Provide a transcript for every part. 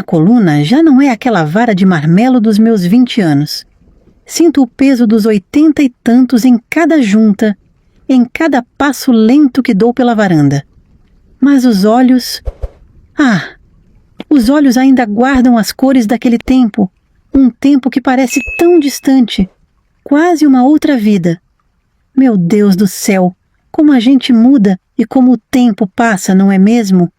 coluna já não é aquela vara de marmelo dos meus 20 anos. Sinto o peso dos 80 e tantos em cada junta, em cada passo lento que dou pela varanda. Mas os olhos... os olhos ainda guardam as cores daquele tempo, um tempo que parece tão distante, quase uma outra vida. Meu Deus do céu, como a gente muda e como o tempo passa, não é mesmo?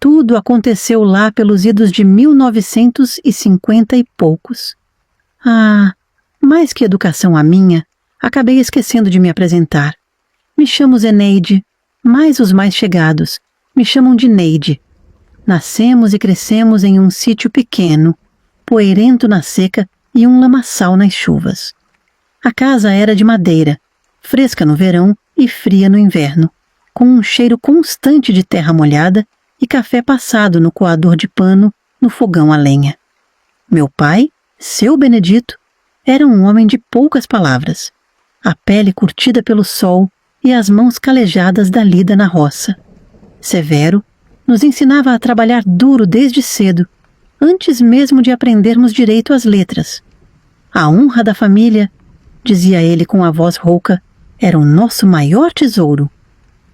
Tudo aconteceu lá pelos idos de 1950 e poucos. Mais que educação a minha, acabei esquecendo de me apresentar. Me chamo Zeneide, mas os mais chegados me chamam de Neide. Nascemos e crescemos em um sítio pequeno, poeirento na seca e um lamaçal nas chuvas. A casa era de madeira, fresca no verão e fria no inverno, com um cheiro constante de terra molhada e café passado no coador de pano no fogão a lenha. Meu pai, seu Benedito, era um homem de poucas palavras, a pele curtida pelo sol e as mãos calejadas da lida na roça. Severo, nos ensinava a trabalhar duro desde cedo, antes mesmo de aprendermos direito as letras. A honra da família, dizia ele com a voz rouca, era o nosso maior tesouro.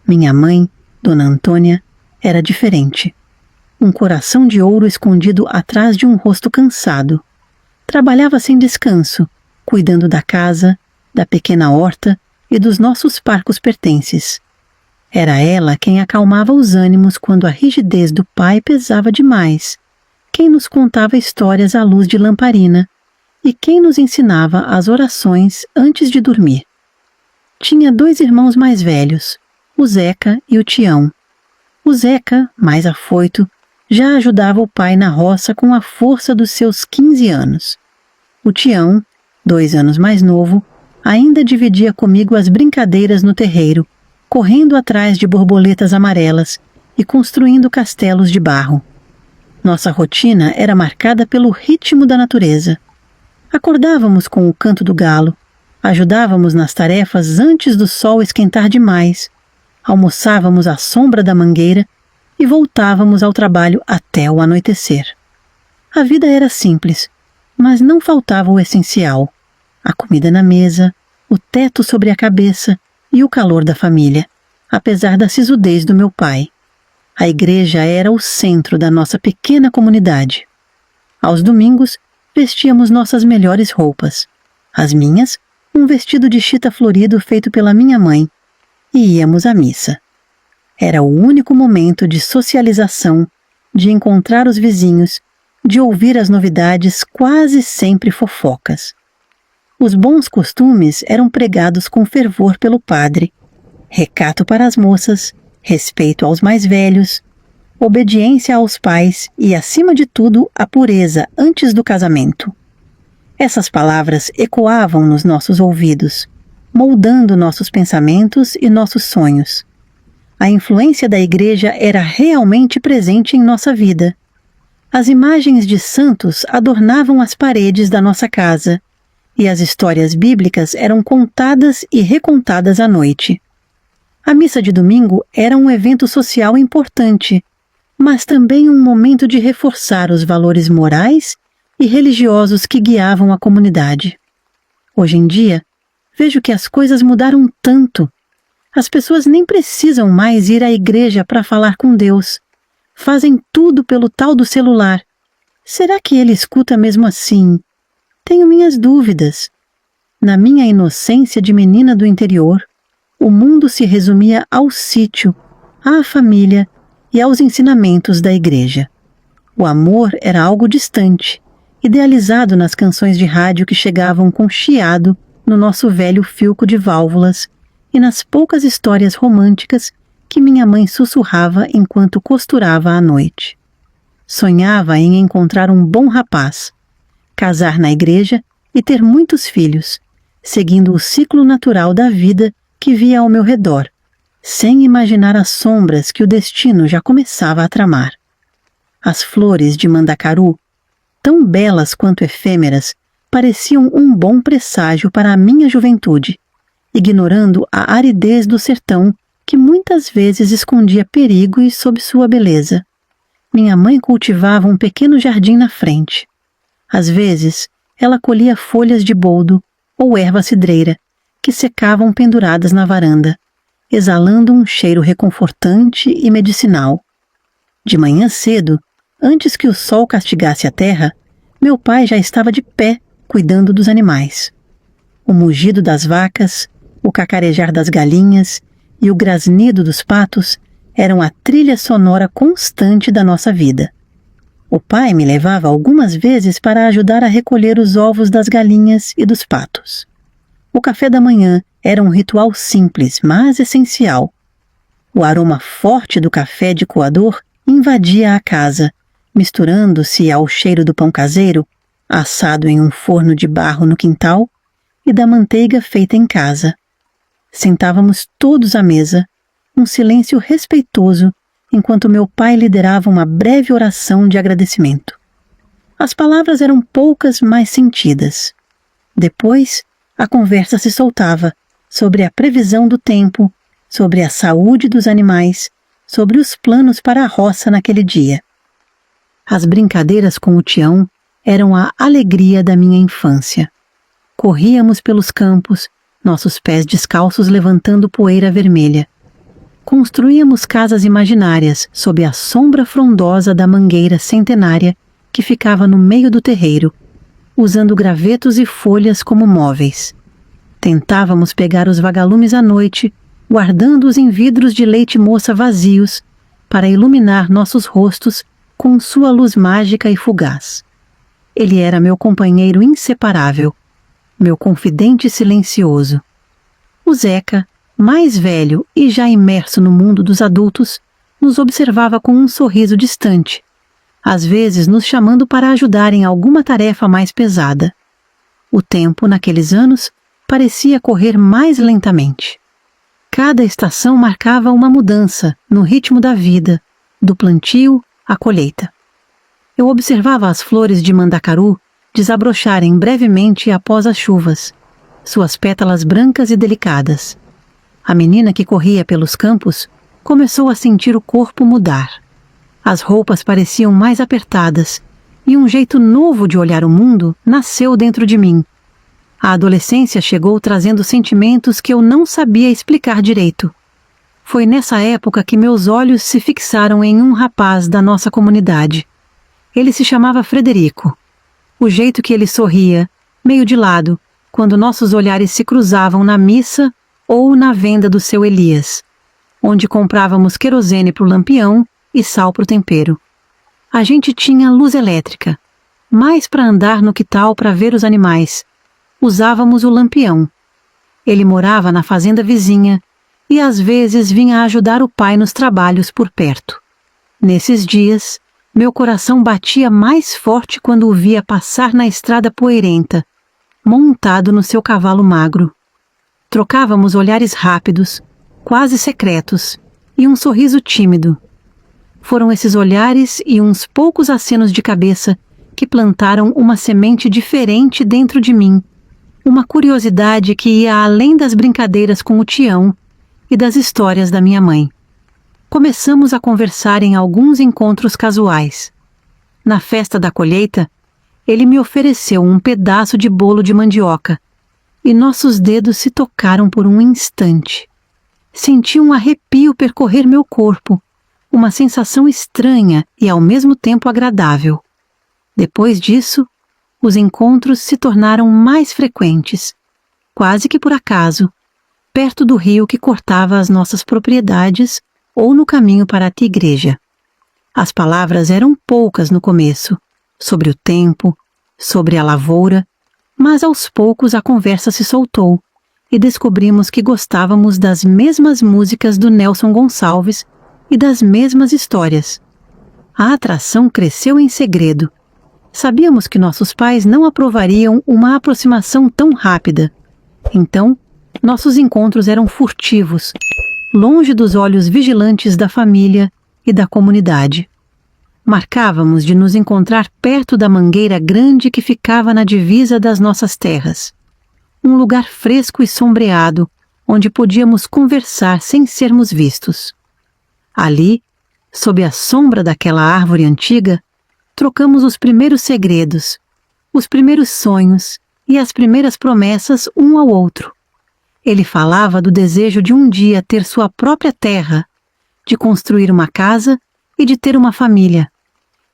Minha mãe, Dona Antônia, era diferente. Um coração de ouro escondido atrás de um rosto cansado. Trabalhava sem descanso, cuidando da casa, da pequena horta e dos nossos parcos pertences. Era ela quem acalmava os ânimos quando a rigidez do pai pesava demais, quem nos contava histórias à luz de lamparina e quem nos ensinava as orações antes de dormir. Tinha 2 irmãos mais velhos, o Zeca e o Tião. O Zeca, mais afoito, já ajudava o pai na roça com a força dos seus 15 anos. O Tião, 2 anos mais novo, ainda dividia comigo as brincadeiras no terreiro, correndo atrás de borboletas amarelas e construindo castelos de barro. Nossa rotina era marcada pelo ritmo da natureza. Acordávamos com o canto do galo, ajudávamos nas tarefas antes do sol esquentar demais, almoçávamos à sombra da mangueira e voltávamos ao trabalho até o anoitecer. A vida era simples, mas não faltava o essencial: a comida na mesa, o teto sobre a cabeça e o calor da família, apesar da sisudez do meu pai. A igreja era o centro da nossa pequena comunidade. Aos domingos, vestíamos nossas melhores roupas. As minhas, um vestido de chita florido feito pela minha mãe, e íamos à missa. Era o único momento de socialização, de encontrar os vizinhos, de ouvir as novidades, quase sempre fofocas. Os bons costumes eram pregados com fervor pelo padre: recato para as moças, respeito aos mais velhos, obediência aos pais e, acima de tudo, a pureza antes do casamento. Essas palavras ecoavam nos nossos ouvidos, moldando nossos pensamentos e nossos sonhos. A influência da igreja era realmente presente em nossa vida. As imagens de santos adornavam as paredes da nossa casa, e as histórias bíblicas eram contadas e recontadas à noite. A missa de domingo era um evento social importante, mas também um momento de reforçar os valores morais e religiosos que guiavam a comunidade. Hoje em dia, vejo que as coisas mudaram tanto. As pessoas nem precisam mais ir à igreja para falar com Deus. Fazem tudo pelo tal do celular. Será que ele escuta mesmo assim? Tenho minhas dúvidas. Na minha inocência de menina do interior, o mundo se resumia ao sítio, à família e aos ensinamentos da igreja. O amor era algo distante, idealizado nas canções de rádio que chegavam com chiado no nosso velho filco de válvulas e nas poucas histórias românticas que minha mãe sussurrava enquanto costurava à noite. Sonhava em encontrar um bom rapaz, casar na igreja e ter muitos filhos, seguindo o ciclo natural da vida que via ao meu redor, sem imaginar as sombras que o destino já começava a tramar. As flores de Mandacaru, tão belas quanto efêmeras, pareciam um bom presságio para a minha juventude, ignorando a aridez do sertão que muitas vezes escondia perigos sob sua beleza. minha mãe cultivava um pequeno jardim na frente. Às vezes, ela colhia folhas de boldo ou erva cidreira, que secavam penduradas na varanda, exalando um cheiro reconfortante e medicinal. De manhã cedo, antes que o sol castigasse a terra, meu pai já estava de pé, cuidando dos animais. O mugido das vacas, o cacarejar das galinhas e o grasnido dos patos eram a trilha sonora constante da nossa vida. O pai me levava algumas vezes para ajudar a recolher os ovos das galinhas e dos patos. O café da manhã era um ritual simples, mas essencial. O aroma forte do café de coador invadia a casa, misturando-se ao cheiro do pão caseiro, assado em um forno de barro no quintal, e da manteiga feita em casa. Sentávamos todos à mesa, um silêncio respeitoso, enquanto meu pai liderava uma breve oração de agradecimento. As palavras eram poucas, mas sentidas. Depois, a conversa se soltava sobre a previsão do tempo, sobre a saúde dos animais, sobre os planos para a roça naquele dia. As brincadeiras com o Tião eram a alegria da minha infância. Corríamos pelos campos, nossos pés descalços levantando poeira vermelha. Construíamos casas imaginárias sob a sombra frondosa da mangueira centenária que ficava no meio do terreiro, usando gravetos e folhas como móveis. Tentávamos pegar os vagalumes à noite, guardando-os em vidros de leite moça vazios, para iluminar nossos rostos com sua luz mágica e fugaz. Ele era meu companheiro inseparável, meu confidente silencioso. O Zeca, mais velho e já imerso no mundo dos adultos, nos observava com um sorriso distante, às vezes nos chamando para ajudar em alguma tarefa mais pesada. O tempo, naqueles anos, parecia correr mais lentamente. Cada estação marcava uma mudança no ritmo da vida, do plantio à colheita. Eu observava as flores de mandacaru desabrocharem brevemente após as chuvas, suas pétalas brancas e delicadas. A menina que corria pelos campos começou a sentir o corpo mudar. As roupas pareciam mais apertadas e um jeito novo de olhar o mundo nasceu dentro de mim. A adolescência chegou trazendo sentimentos que eu não sabia explicar direito. Foi nessa época que meus olhos se fixaram em um rapaz da nossa comunidade. Ele se chamava Frederico. O jeito que ele sorria, meio de lado, quando nossos olhares se cruzavam na missa ou na venda do seu Elias, onde comprávamos querosene para o lampião e sal para o tempero. A gente tinha luz elétrica, mais para andar no quintal para ver os animais. Usávamos o lampião. Ele morava na fazenda vizinha e às vezes vinha ajudar o pai nos trabalhos por perto. Nesses dias, meu coração batia mais forte quando o via passar na estrada poeirenta, montado no seu cavalo magro. Trocávamos olhares rápidos, quase secretos, e um sorriso tímido. Foram esses olhares e uns poucos acenos de cabeça que plantaram uma semente diferente dentro de mim, uma curiosidade que ia além das brincadeiras com o Tião e das histórias da minha mãe. Começamos a conversar em alguns encontros casuais. Na festa da colheita, ele me ofereceu um pedaço de bolo de mandioca e nossos dedos se tocaram por um instante. Senti um arrepio percorrer meu corpo, uma sensação estranha e ao mesmo tempo agradável. Depois disso, os encontros se tornaram mais frequentes, quase que por acaso, perto do rio que cortava as nossas propriedades ou no caminho para a igreja. As palavras eram poucas no começo, sobre o tempo, sobre a lavoura, mas aos poucos a conversa se soltou e descobrimos que gostávamos das mesmas músicas do Nelson Gonçalves e das mesmas histórias. A atração cresceu em segredo. Sabíamos que nossos pais não aprovariam uma aproximação tão rápida. Então, nossos encontros eram furtivos, longe dos olhos vigilantes da família e da comunidade. Marcávamos de nos encontrar perto da mangueira grande que ficava na divisa das nossas terras. Um lugar fresco e sombreado, onde podíamos conversar sem sermos vistos. Ali, sob a sombra daquela árvore antiga, trocamos os primeiros segredos, os primeiros sonhos e as primeiras promessas um ao outro. Ele falava do desejo de um dia ter sua própria terra, de construir uma casa e de ter uma família.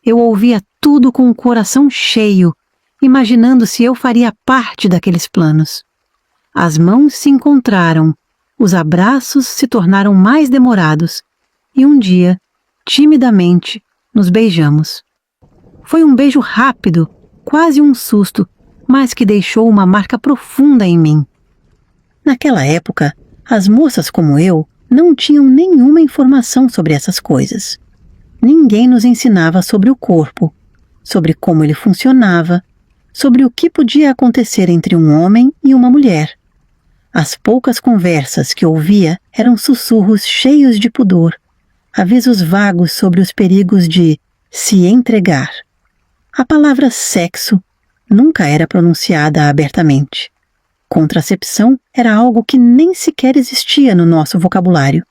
Eu ouvia tudo com o coração cheio, imaginando se eu faria parte daqueles planos. As mãos se encontraram, os abraços se tornaram mais demorados e um dia, timidamente, nos beijamos. Foi um beijo rápido, quase um susto, mas que deixou uma marca profunda em mim. Naquela época, as moças como eu não tinham nenhuma informação sobre essas coisas. Ninguém nos ensinava sobre o corpo, sobre como ele funcionava, sobre o que podia acontecer entre um homem e uma mulher. As poucas conversas que ouvia eram sussurros cheios de pudor, avisos vagos sobre os perigos de se entregar. A palavra sexo nunca era pronunciada abertamente. Contracepção era algo que nem sequer existia no nosso vocabulário.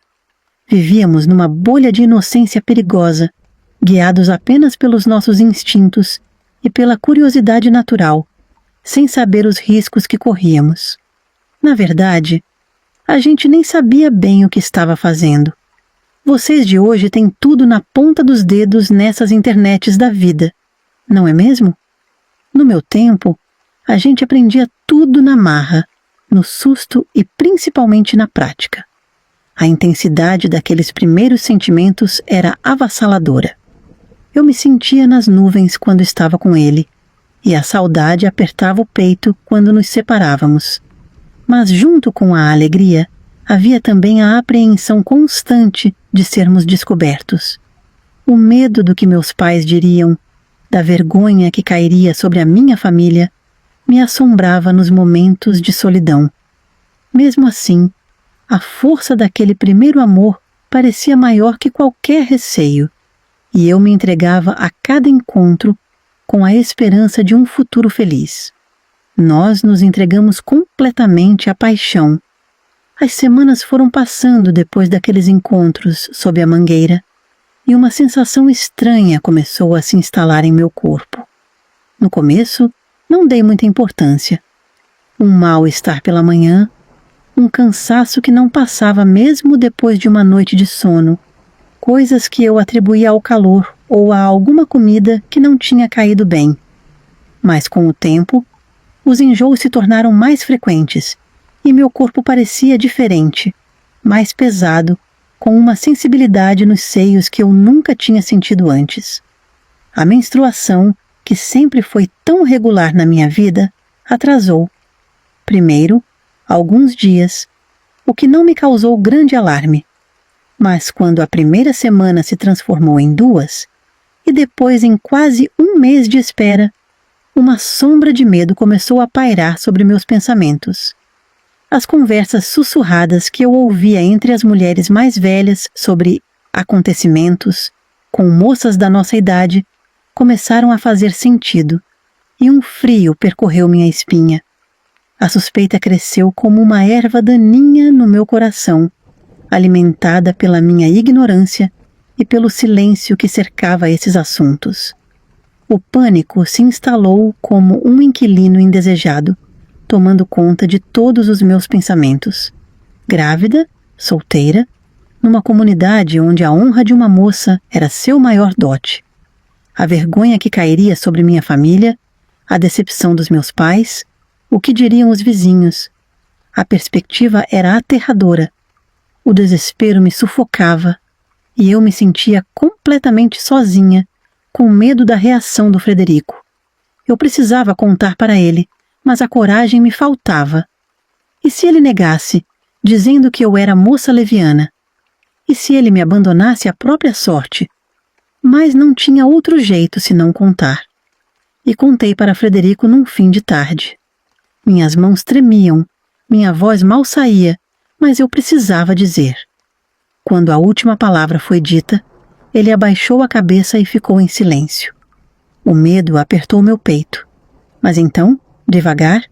Vivíamos numa bolha de inocência perigosa, guiados apenas pelos nossos instintos e pela curiosidade natural, sem saber os riscos que corríamos. Na verdade, a gente nem sabia bem o que estava fazendo. Vocês de hoje têm tudo na ponta dos dedos nessas internets da vida, não é mesmo? No meu tempo, a gente aprendia tudo na marra, no susto e principalmente na prática. A intensidade daqueles primeiros sentimentos era avassaladora. Eu me sentia nas nuvens quando estava com ele, e a saudade apertava o peito quando nos separávamos. Mas junto com a alegria, havia também a apreensão constante de sermos descobertos. O medo do que meus pais diriam, da vergonha que cairia sobre a minha família, me assombrava nos momentos de solidão. Mesmo assim, a força daquele primeiro amor parecia maior que qualquer receio, e eu me entregava a cada encontro com a esperança de um futuro feliz. Nós nos entregamos completamente à paixão. As semanas foram passando depois daqueles encontros sob a mangueira, e uma sensação estranha começou a se instalar em meu corpo. No começo, não dei muita importância. Um mal-estar pela manhã, um cansaço que não passava mesmo depois de uma noite de sono, coisas que eu atribuía ao calor ou a alguma comida que não tinha caído bem. Mas com o tempo, os enjoos se tornaram mais frequentes e meu corpo parecia diferente, mais pesado, com uma sensibilidade nos seios que eu nunca tinha sentido antes. A menstruação, que sempre foi tão regular na minha vida, atrasou. Primeiro, alguns dias, o que não me causou grande alarme. Mas quando a primeira semana se transformou em 2, e depois em quase um mês de espera, uma sombra de medo começou a pairar sobre meus pensamentos. As conversas sussurradas que eu ouvia entre as mulheres mais velhas sobre acontecimentos, com moças da nossa idade, começaram a fazer sentido, e um frio percorreu minha espinha. A suspeita cresceu como uma erva daninha no meu coração, alimentada pela minha ignorância e pelo silêncio que cercava esses assuntos. O pânico se instalou como um inquilino indesejado, tomando conta de todos os meus pensamentos. Grávida, solteira, numa comunidade onde a honra de uma moça era seu maior dote. A vergonha que cairia sobre minha família, a decepção dos meus pais, o que diriam os vizinhos. A perspectiva era aterradora. O desespero me sufocava e eu me sentia completamente sozinha, com medo da reação do Frederico. Eu precisava contar para ele, mas a coragem me faltava. E se ele negasse, dizendo que eu era moça leviana? E se ele me abandonasse à própria sorte? Mas não tinha outro jeito senão contar. E contei para Frederico num fim de tarde. Minhas mãos tremiam, minha voz mal saía, mas eu precisava dizer. Quando a última palavra foi dita, ele abaixou a cabeça e ficou em silêncio. O medo apertou meu peito. Mas então, devagar,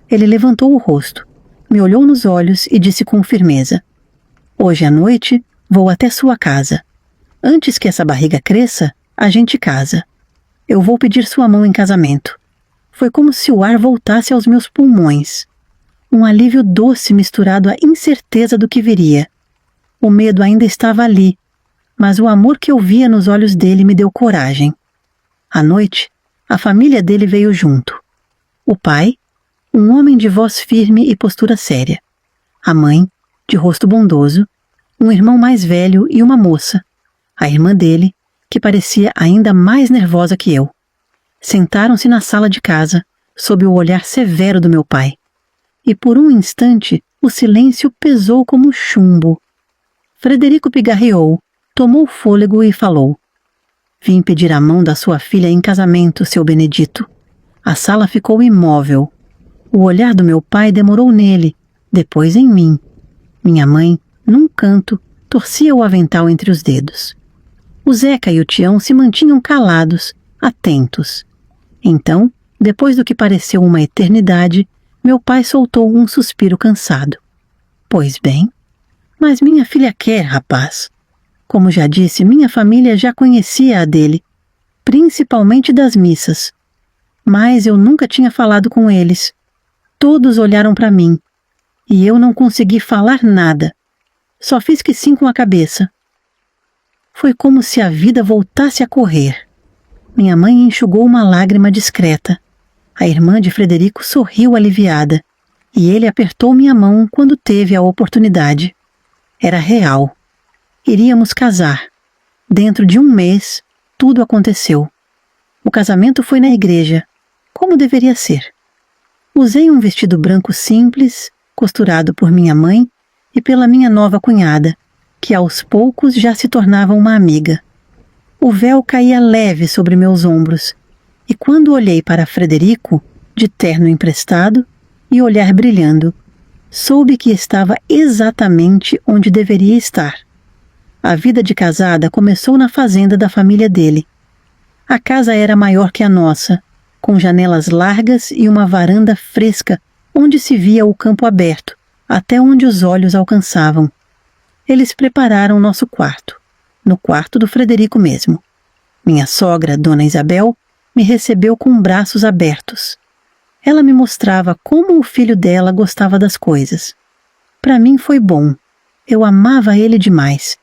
ele levantou o rosto, me olhou nos olhos e disse com firmeza: "Hoje à noite vou até sua casa. Antes que essa barriga cresça, a gente casa. Eu vou pedir sua mão em casamento. Foi como se o ar voltasse aos meus pulmões. Um alívio doce misturado à incerteza do que viria. O medo ainda estava ali, mas o amor que eu via nos olhos dele me deu coragem. À noite, a família dele veio junto. O pai, um homem de voz firme e postura séria. A mãe, de rosto bondoso, um irmão mais velho e uma moça, a irmã dele, que parecia ainda mais nervosa que eu. Sentaram-se na sala de casa, sob o olhar severo do meu pai. E por um instante o silêncio pesou como chumbo. Frederico pigarreou, tomou fôlego e falou: "Vim pedir a mão da sua filha em casamento, seu Benedito." A sala ficou imóvel. O olhar do meu pai demorou nele, depois em mim. Minha mãe, num canto, torcia o avental entre os dedos. O Zeca e o Tião se mantinham calados, atentos. Então, depois do que pareceu uma eternidade, meu pai soltou um suspiro cansado. "Pois bem, mas minha filha quer, rapaz." Como já disse, minha família já conhecia a dele, principalmente das missas. Mas eu nunca tinha falado com eles. Todos olharam para mim, e eu não consegui falar nada. Só fiz que sim com a cabeça. Foi como se a vida voltasse a correr. Minha mãe enxugou uma lágrima discreta. A irmã de Frederico sorriu aliviada, e ele apertou minha mão quando teve a oportunidade. Era real. Iríamos casar. Dentro de um mês, tudo aconteceu. O casamento foi na igreja, como deveria ser. Usei um vestido branco simples, costurado por minha mãe e pela minha nova cunhada, que aos poucos já se tornava uma amiga. O véu caía leve sobre meus ombros, e quando olhei para Frederico, de terno emprestado e olhar brilhando, soube que estava exatamente onde deveria estar. A vida de casada começou na fazenda da família dele. A casa era maior que a nossa, com janelas largas e uma varanda fresca onde se via o campo aberto, até onde os olhos alcançavam. Eles prepararam nosso quarto, no quarto do Frederico mesmo. Minha sogra, Dona Isabel, me recebeu com braços abertos. Ela me mostrava como o filho dela gostava das coisas. Para mim foi bom. Eu amava ele demais.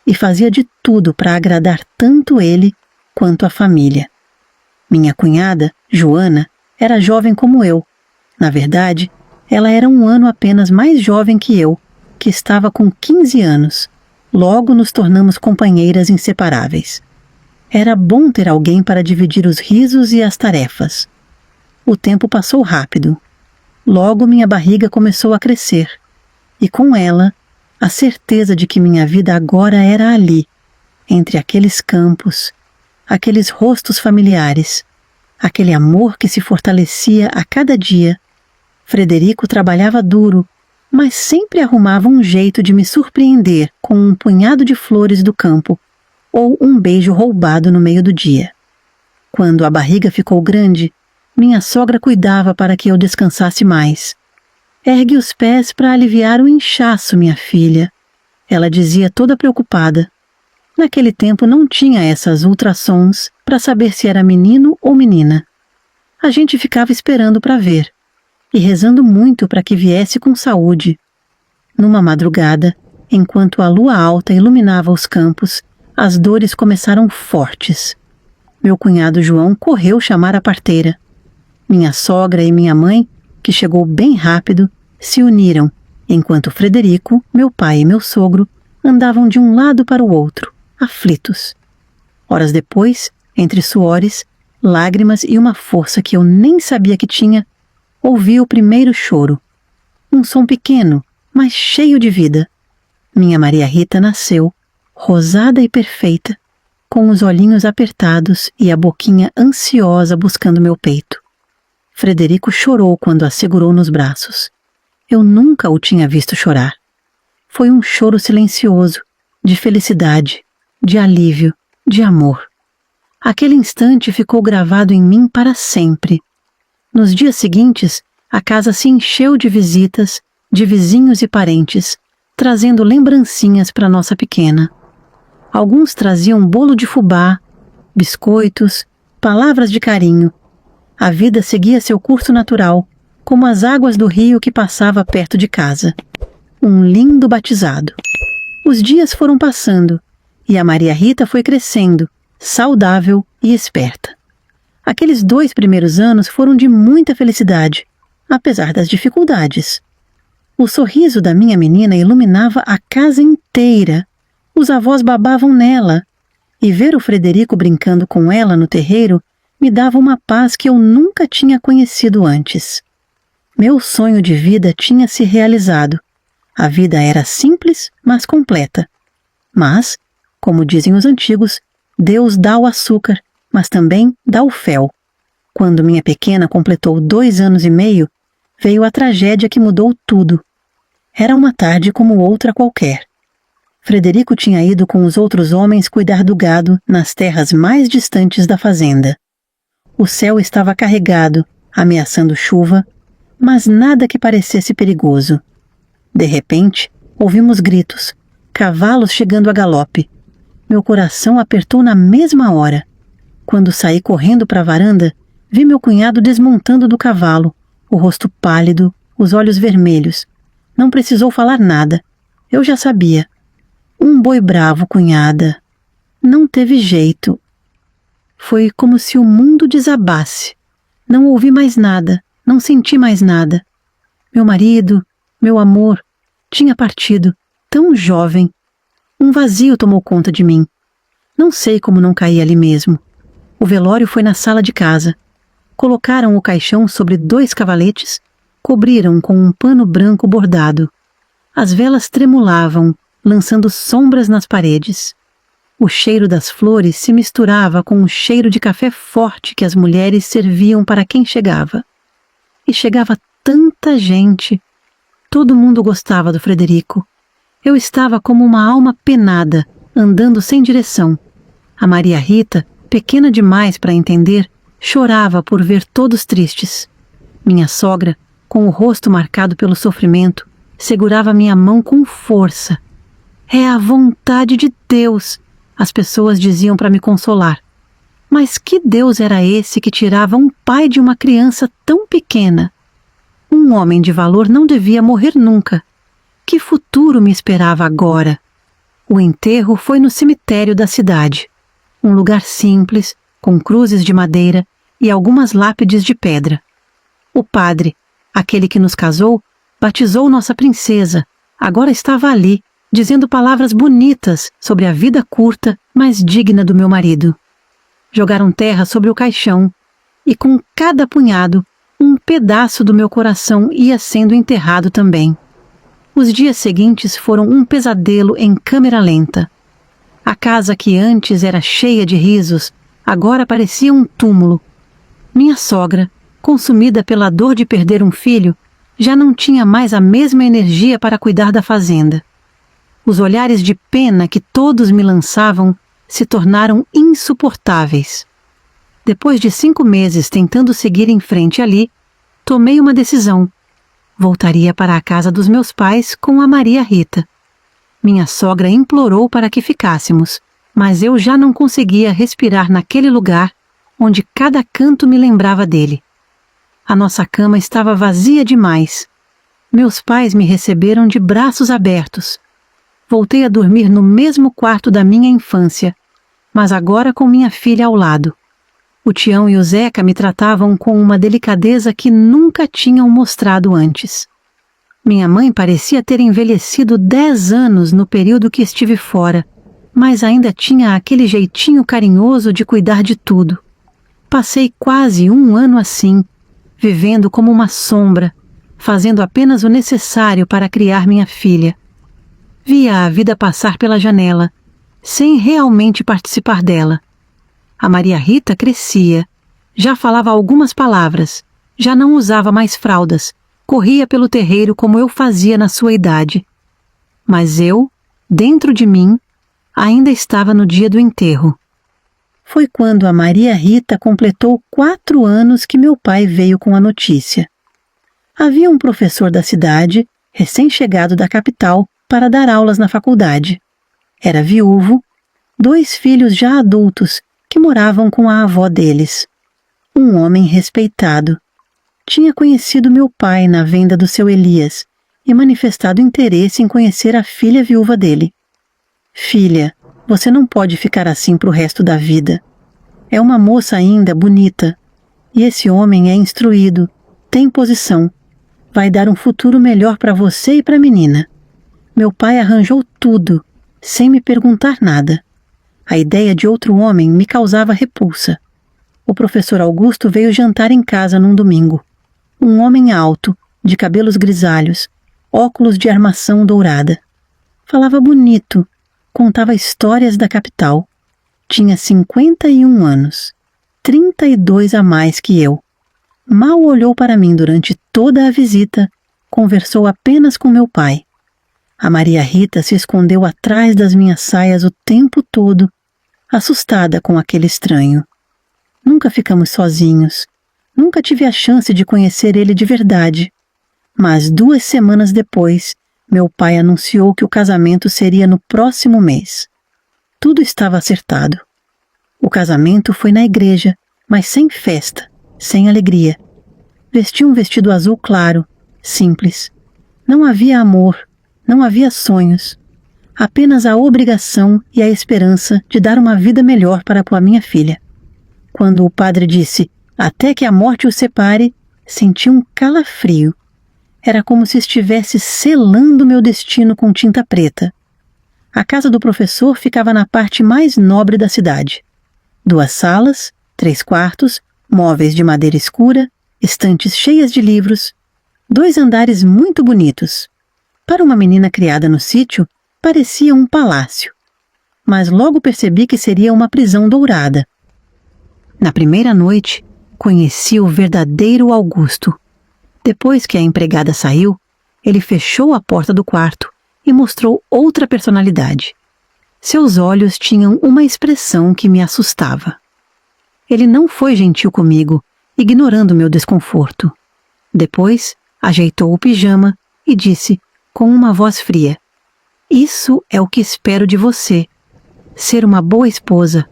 E fazia de tudo para agradar tanto ele quanto a família. Minha cunhada, Joana, era jovem como eu. Na verdade, ela era um ano apenas mais jovem que eu, que estava com 15 anos. Logo nos tornamos companheiras inseparáveis. Era bom ter alguém para dividir os risos e as tarefas. O tempo passou rápido. Logo minha barriga começou a crescer. E com ela, a certeza de que minha vida agora era ali, entre aqueles campos, aqueles rostos familiares, aquele amor que se fortalecia a cada dia. Frederico trabalhava duro, mas sempre arrumava um jeito de me surpreender com um punhado de flores do campo ou um beijo roubado no meio do dia. Quando a barriga ficou grande, minha sogra cuidava para que eu descansasse mais. "Ergue os pés para aliviar o inchaço, minha filha," ela dizia toda preocupada. Naquele tempo não tinha essas ultrassons para saber se era menino ou menina. A gente ficava esperando para ver e rezando muito para que viesse com saúde. Numa madrugada, enquanto a lua alta iluminava os campos, as dores começaram fortes. Meu cunhado João correu chamar a parteira. Minha sogra e minha mãe, que chegou bem rápido, se uniram, enquanto Frederico, meu pai e meu sogro andavam de um lado para o outro, aflitos. Horas depois, entre suores, lágrimas e uma força que eu nem sabia que tinha, ouvi o primeiro choro. Um som pequeno, mas cheio de vida. Minha Maria Rita nasceu, rosada e perfeita, com os olhinhos apertados e a boquinha ansiosa buscando meu peito. Frederico chorou quando a segurou nos braços. Eu nunca o tinha visto chorar. Foi um choro silencioso, de felicidade, de alívio, de amor. Aquele instante ficou gravado em mim para sempre. Nos dias seguintes, a casa se encheu de visitas, de vizinhos e parentes, trazendo lembrancinhas para nossa pequena. Alguns traziam bolo de fubá, biscoitos, palavras de carinho. A vida seguia seu curso natural, como as águas do rio que passava perto de casa. Um lindo batizado. Os dias foram passando e a Maria Rita foi crescendo, saudável e esperta. Aqueles 2 primeiros anos foram de muita felicidade, apesar das dificuldades. O sorriso da minha menina iluminava a casa inteira. Os avós babavam nela, e ver o Frederico brincando com ela no terreiro me dava uma paz que eu nunca tinha conhecido antes. Meu sonho de vida tinha se realizado. A vida era simples, mas completa. Mas, como dizem os antigos, Deus dá o açúcar, mas também dá o fel. Quando minha pequena completou 2 anos e meio, veio a tragédia que mudou tudo. Era uma tarde como outra qualquer. Frederico tinha ido com os outros homens cuidar do gado nas terras mais distantes da fazenda. O céu estava carregado, ameaçando chuva, mas nada que parecesse perigoso. De repente, ouvimos gritos, cavalos chegando a galope. Meu coração apertou na mesma hora. Quando saí correndo para a varanda, vi meu cunhado desmontando do cavalo, o rosto pálido, os olhos vermelhos. Não precisou falar nada. Eu já sabia. Um boi bravo, cunhada. Não teve jeito. Foi como se o mundo desabasse. Não ouvi mais nada, não senti mais nada. Meu marido, meu amor, tinha partido, tão jovem. Um vazio tomou conta de mim. Não sei como não caí ali mesmo. O velório foi na sala de casa. Colocaram o caixão sobre 2 cavaletes, cobriram com um pano branco bordado. As velas tremulavam, lançando sombras nas paredes. O cheiro das flores se misturava com o cheiro de café forte que as mulheres serviam para quem chegava. E chegava tanta gente. Todo mundo gostava do Frederico. Eu estava como uma alma penada, andando sem direção. A Maria Rita, pequena demais para entender, chorava por ver todos tristes. Minha sogra, com o rosto marcado pelo sofrimento, segurava minha mão com força. É a vontade de Deus, as pessoas diziam para me consolar. Mas que Deus era esse que tirava um pai de uma criança tão pequena? Um homem de valor não devia morrer nunca. Que futuro me esperava agora? O enterro foi no cemitério da cidade. Um lugar simples, com cruzes de madeira e algumas lápides de pedra. O padre, aquele que nos casou, batizou nossa princesa. Agora estava ali, dizendo palavras bonitas sobre a vida curta, mas digna do meu marido. Jogaram terra sobre o caixão, e com cada punhado, um pedaço do meu coração ia sendo enterrado também. Os dias seguintes foram um pesadelo em câmera lenta. A casa que antes era cheia de risos, agora parecia um túmulo. Minha sogra, consumida pela dor de perder um filho, já não tinha mais a mesma energia para cuidar da fazenda. Os olhares de pena que todos me lançavam se tornaram insuportáveis. Depois de 5 meses tentando seguir em frente ali, tomei uma decisão. Voltaria para a casa dos meus pais com a Maria Rita. Minha sogra implorou para que ficássemos, mas eu já não conseguia respirar naquele lugar onde cada canto me lembrava dele. A nossa cama estava vazia demais. Meus pais me receberam de braços abertos. Voltei a dormir no mesmo quarto da minha infância, mas agora com minha filha ao lado. O Tião e o Zeca me tratavam com uma delicadeza que nunca tinham mostrado antes. Minha mãe parecia ter envelhecido 10 anos no período que estive fora, mas ainda tinha aquele jeitinho carinhoso de cuidar de tudo. Passei quase 1 ano assim, vivendo como uma sombra, fazendo apenas o necessário para criar minha filha. Via a vida passar pela janela, sem realmente participar dela. A Maria Rita crescia, já falava algumas palavras, já não usava mais fraldas, corria pelo terreiro como eu fazia na sua idade. Mas eu, dentro de mim, ainda estava no dia do enterro. Foi quando a Maria Rita completou 4 anos que meu pai veio com a notícia. Havia um professor da cidade, recém-chegado da capital, para dar aulas na faculdade. Era viúvo, 2 filhos já adultos que moravam com a avó deles. Um homem respeitado. Tinha conhecido meu pai na venda do seu Elias e manifestado interesse em conhecer a filha viúva dele. Filha, você não pode ficar assim pro resto da vida. É uma moça ainda bonita. E esse homem é instruído, tem posição. Vai dar um futuro melhor para você e para a menina. Meu pai arranjou tudo, sem me perguntar nada. A ideia de outro homem me causava repulsa. O professor Augusto veio jantar em casa num domingo. Um homem alto, de cabelos grisalhos, óculos de armação dourada. Falava bonito, contava histórias da capital. Tinha 51 anos. 32 a mais que eu. Mal olhou para mim durante toda a visita, conversou apenas com meu pai. A Maria Rita se escondeu atrás das minhas saias o tempo todo, assustada com aquele estranho. Nunca ficamos sozinhos, nunca tive a chance de conhecer ele de verdade. Mas 2 semanas depois, meu pai anunciou que o casamento seria no próximo mês. Tudo estava acertado. O casamento foi na igreja, mas sem festa, sem alegria. Vesti um vestido azul claro, simples. Não havia amor, não havia sonhos. Apenas a obrigação e a esperança de dar uma vida melhor para a minha filha. Quando o padre disse, até que a morte os separe, senti um calafrio. Era como se estivesse selando meu destino com tinta preta. A casa do professor ficava na parte mais nobre da cidade. 2 salas, 3 quartos, móveis de madeira escura, estantes cheias de livros, 2 andares muito bonitos. Para uma menina criada no sítio, parecia um palácio. Mas logo percebi que seria uma prisão dourada. Na primeira noite, conheci o verdadeiro Augusto. Depois que a empregada saiu, ele fechou a porta do quarto e mostrou outra personalidade. Seus olhos tinham uma expressão que me assustava. Ele não foi gentil comigo, ignorando meu desconforto. Depois, ajeitou o pijama e disse, com uma voz fria, "Isso é o que espero de você. Ser uma boa esposa.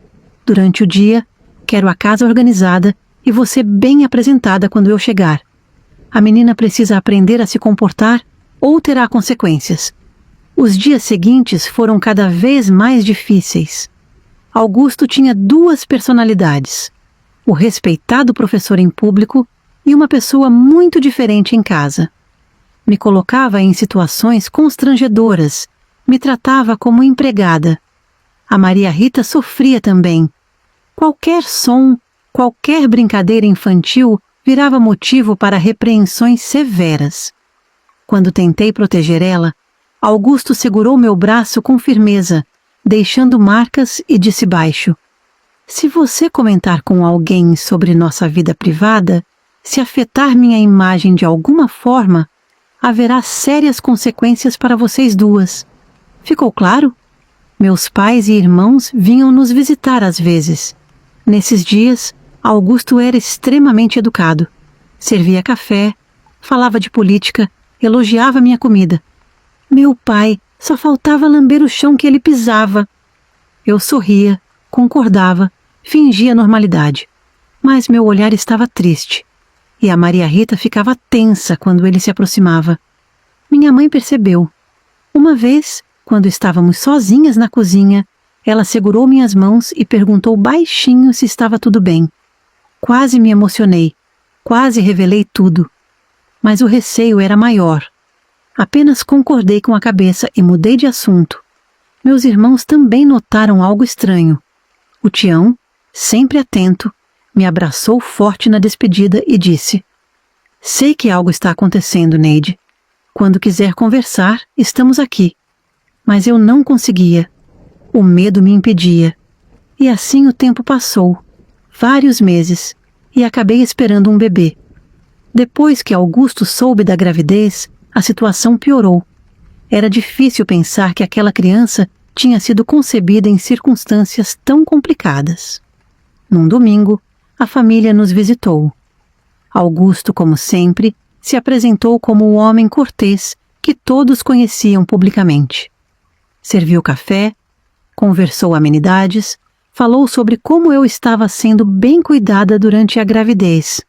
Durante o dia, quero a casa organizada e você bem apresentada quando eu chegar. A menina precisa aprender a se comportar ou terá consequências." Os dias seguintes foram cada vez mais difíceis. Augusto tinha 2 personalidades. O respeitado professor em público e uma pessoa muito diferente em casa. Me colocava em situações constrangedoras, me tratava como empregada. A Maria Rita sofria também. Qualquer som, qualquer brincadeira infantil virava motivo para repreensões severas. Quando tentei proteger ela, Augusto segurou meu braço com firmeza, deixando marcas e disse baixo, "Se você comentar com alguém sobre nossa vida privada, se afetar minha imagem de alguma forma, haverá sérias consequências para vocês 2. Ficou claro? Meus pais e irmãos vinham nos visitar às vezes. Nesses dias, Augusto era extremamente educado. Servia café, falava de política, elogiava minha comida. Meu pai só faltava lamber o chão que ele pisava. Eu sorria, concordava, fingia normalidade. Mas meu olhar estava triste. E a Maria Rita ficava tensa quando ele se aproximava. Minha mãe percebeu. Uma vez, quando estávamos sozinhas na cozinha, ela segurou minhas mãos e perguntou baixinho se estava tudo bem. Quase me emocionei, quase revelei tudo. Mas o receio era maior. Apenas concordei com a cabeça e mudei de assunto. Meus irmãos também notaram algo estranho. O Tião, sempre atento, me abraçou forte na despedida e disse, "Sei que algo está acontecendo, Neide. Quando quiser conversar, estamos aqui." Mas eu não conseguia. O medo me impedia. E assim o tempo passou, vários meses, e acabei esperando um bebê. Depois que Augusto soube da gravidez, a situação piorou. Era difícil pensar que aquela criança tinha sido concebida em circunstâncias tão complicadas. Num domingo, a família nos visitou. Augusto, como sempre, se apresentou como o homem cortês que todos conheciam publicamente. Serviu café, Conversou amenidades, falou sobre como eu estava sendo bem cuidada durante a gravidez.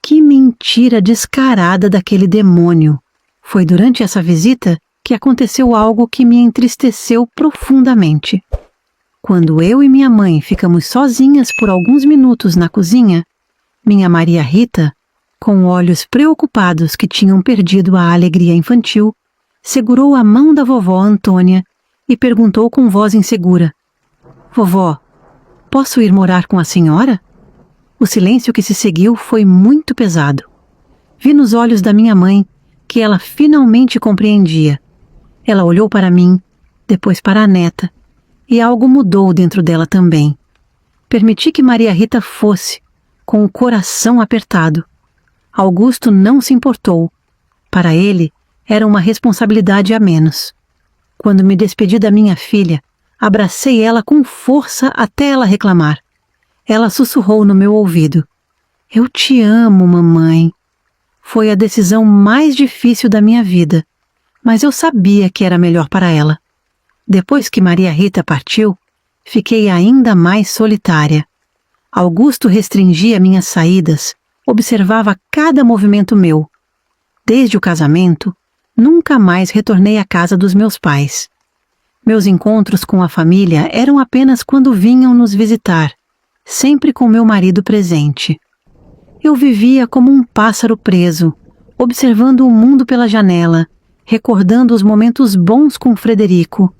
Que mentira descarada daquele demônio! Foi durante essa visita que aconteceu algo que me entristeceu profundamente. Quando eu e minha mãe ficamos sozinhas por alguns minutos na cozinha, minha Maria Rita, com olhos preocupados que tinham perdido a alegria infantil, segurou a mão da vovó Antônia e perguntou com voz insegura: "Vovó, posso ir morar com a senhora?" O silêncio que se seguiu foi muito pesado. Vi nos olhos da minha mãe que ela finalmente compreendia. Ela olhou para mim, depois para a neta, e algo mudou dentro dela também. Permiti que Maria Rita fosse, com o coração apertado. Augusto não se importou. Para ele, era uma responsabilidade a menos. Quando me despedi da minha filha, abracei ela com força até ela reclamar. Ela sussurrou no meu ouvido: "Eu te amo, mamãe." Foi a decisão mais difícil da minha vida, mas eu sabia que era melhor para ela. Depois que Maria Rita partiu, fiquei ainda mais solitária. Augusto restringia minhas saídas, observava cada movimento meu. Desde o casamento, nunca mais retornei à casa dos meus pais. Meus encontros com a família eram apenas quando vinham nos visitar, sempre com meu marido presente. Eu vivia como um pássaro preso, observando o mundo pela janela, recordando os momentos bons com Frederico,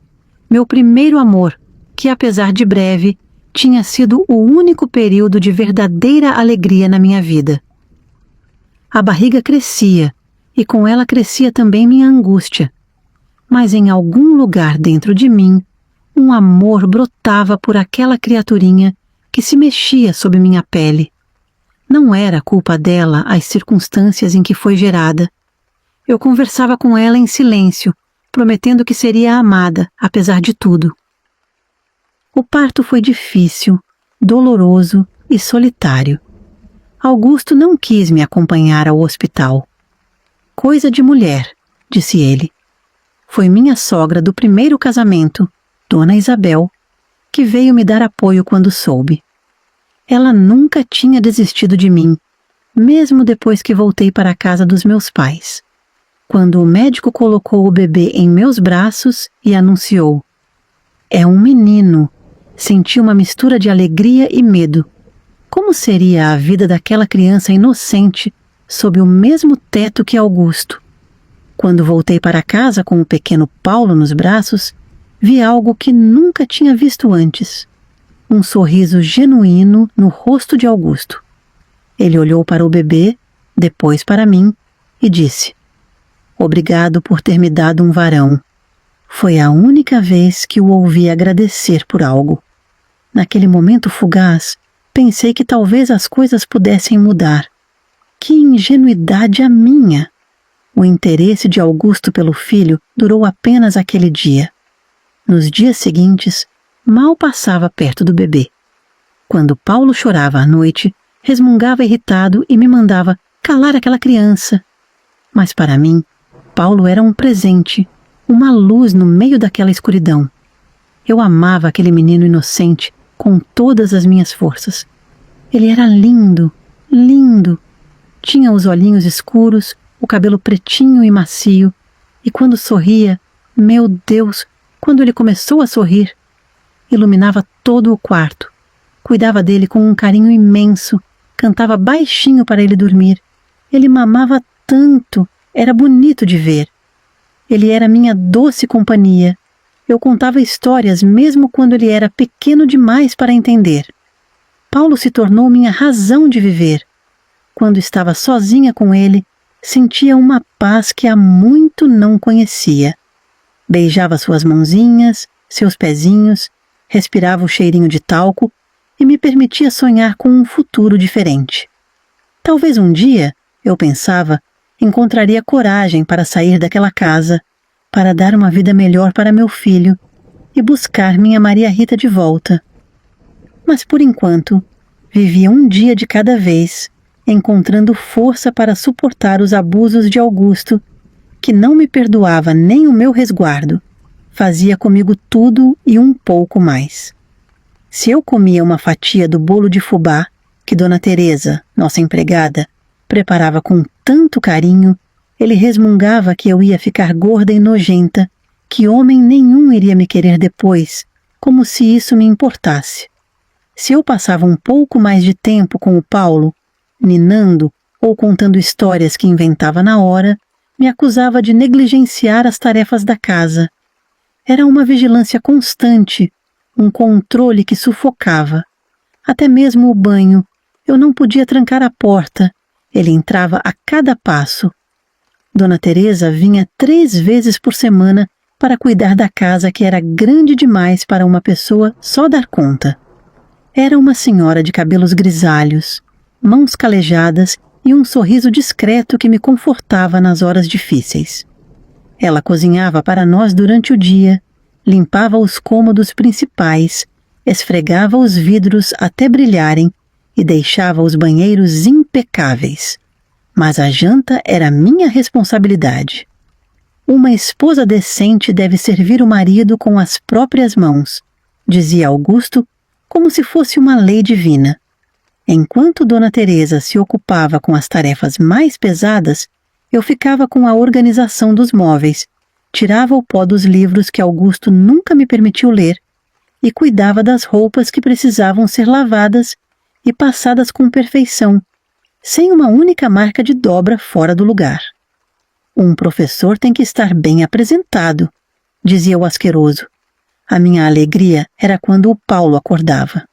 meu primeiro amor, que apesar de breve, tinha sido o único período de verdadeira alegria na minha vida. A barriga crescia, e com ela crescia também minha angústia. Mas em algum lugar dentro de mim, um amor brotava por aquela criaturinha que se mexia sob minha pele. Não era culpa dela as circunstâncias em que foi gerada. Eu conversava com ela em silêncio, prometendo que seria amada, apesar de tudo. O parto foi difícil, doloroso e solitário. Augusto não quis me acompanhar ao hospital. "Coisa de mulher", disse ele. Foi minha sogra do primeiro casamento, Dona Isabel, que veio me dar apoio quando soube. Ela nunca tinha desistido de mim, mesmo depois que voltei para a casa dos meus pais. Quando o médico colocou o bebê em meus braços e anunciou: "É um menino", senti uma mistura de alegria e medo. Como seria a vida daquela criança inocente sob o mesmo teto que Augusto? Quando voltei para casa com o pequeno Paulo nos braços, vi algo que nunca tinha visto antes. Um sorriso genuíno no rosto de Augusto. Ele olhou para o bebê, depois para mim, e disse: "Obrigado por ter me dado um varão." Foi a única vez que o ouvi agradecer por algo. Naquele momento fugaz, pensei que talvez as coisas pudessem mudar. Que ingenuidade a minha! O interesse de Augusto pelo filho durou apenas aquele dia. Nos dias seguintes, mal passava perto do bebê. Quando Paulo chorava à noite, resmungava irritado e me mandava calar aquela criança. Mas para mim, Paulo era um presente, uma luz no meio daquela escuridão. Eu amava aquele menino inocente com todas as minhas forças. Ele era lindo, lindo. Tinha os olhinhos escuros, o cabelo pretinho e macio, e quando sorria, meu Deus, quando ele começou a sorrir, iluminava todo o quarto. Cuidava dele com um carinho imenso, cantava baixinho para ele dormir. Ele mamava tanto, era bonito de ver. Ele era minha doce companhia. Eu contava histórias mesmo quando ele era pequeno demais para entender. Paulo se tornou minha razão de viver. Quando estava sozinha com ele, sentia uma paz que há muito não conhecia. Beijava suas mãozinhas, seus pezinhos, respirava o cheirinho de talco e me permitia sonhar com um futuro diferente. Talvez um dia, eu pensava, encontraria coragem para sair daquela casa, para dar uma vida melhor para meu filho e buscar minha Maria Rita de volta. Mas por enquanto, vivia um dia de cada vez, encontrando força para suportar os abusos de Augusto, que não me perdoava nem o meu resguardo. Fazia comigo tudo e um pouco mais. Se eu comia uma fatia do bolo de fubá que Dona Teresa, nossa empregada, preparava com tanto carinho, ele resmungava que eu ia ficar gorda e nojenta, que homem nenhum iria me querer depois, como se isso me importasse. Se eu passava um pouco mais de tempo com o Paulo, ninando ou contando histórias que inventava na hora, me acusava de negligenciar as tarefas da casa. Era uma vigilância constante, um controle que sufocava. Até mesmo o banho, eu não podia trancar a porta, ele entrava a cada passo. Dona Teresa vinha 3 vezes por semana para cuidar da casa que era grande demais para uma pessoa só dar conta. Era uma senhora de cabelos grisalhos, mãos calejadas e um sorriso discreto que me confortava nas horas difíceis. Ela cozinhava para nós durante o dia, limpava os cômodos principais, esfregava os vidros até brilharem e deixava os banheiros impecáveis. Mas a janta era minha responsabilidade. Uma esposa decente deve servir o marido com as próprias mãos, dizia Augusto, como se fosse uma lei divina. Enquanto Dona Teresa se ocupava com as tarefas mais pesadas, eu ficava com a organização dos móveis, tirava o pó dos livros que Augusto nunca me permitiu ler e cuidava das roupas que precisavam ser lavadas e passadas com perfeição, sem uma única marca de dobra fora do lugar. Um professor tem que estar bem apresentado, dizia o asqueroso. A minha alegria era quando o Paulo acordava.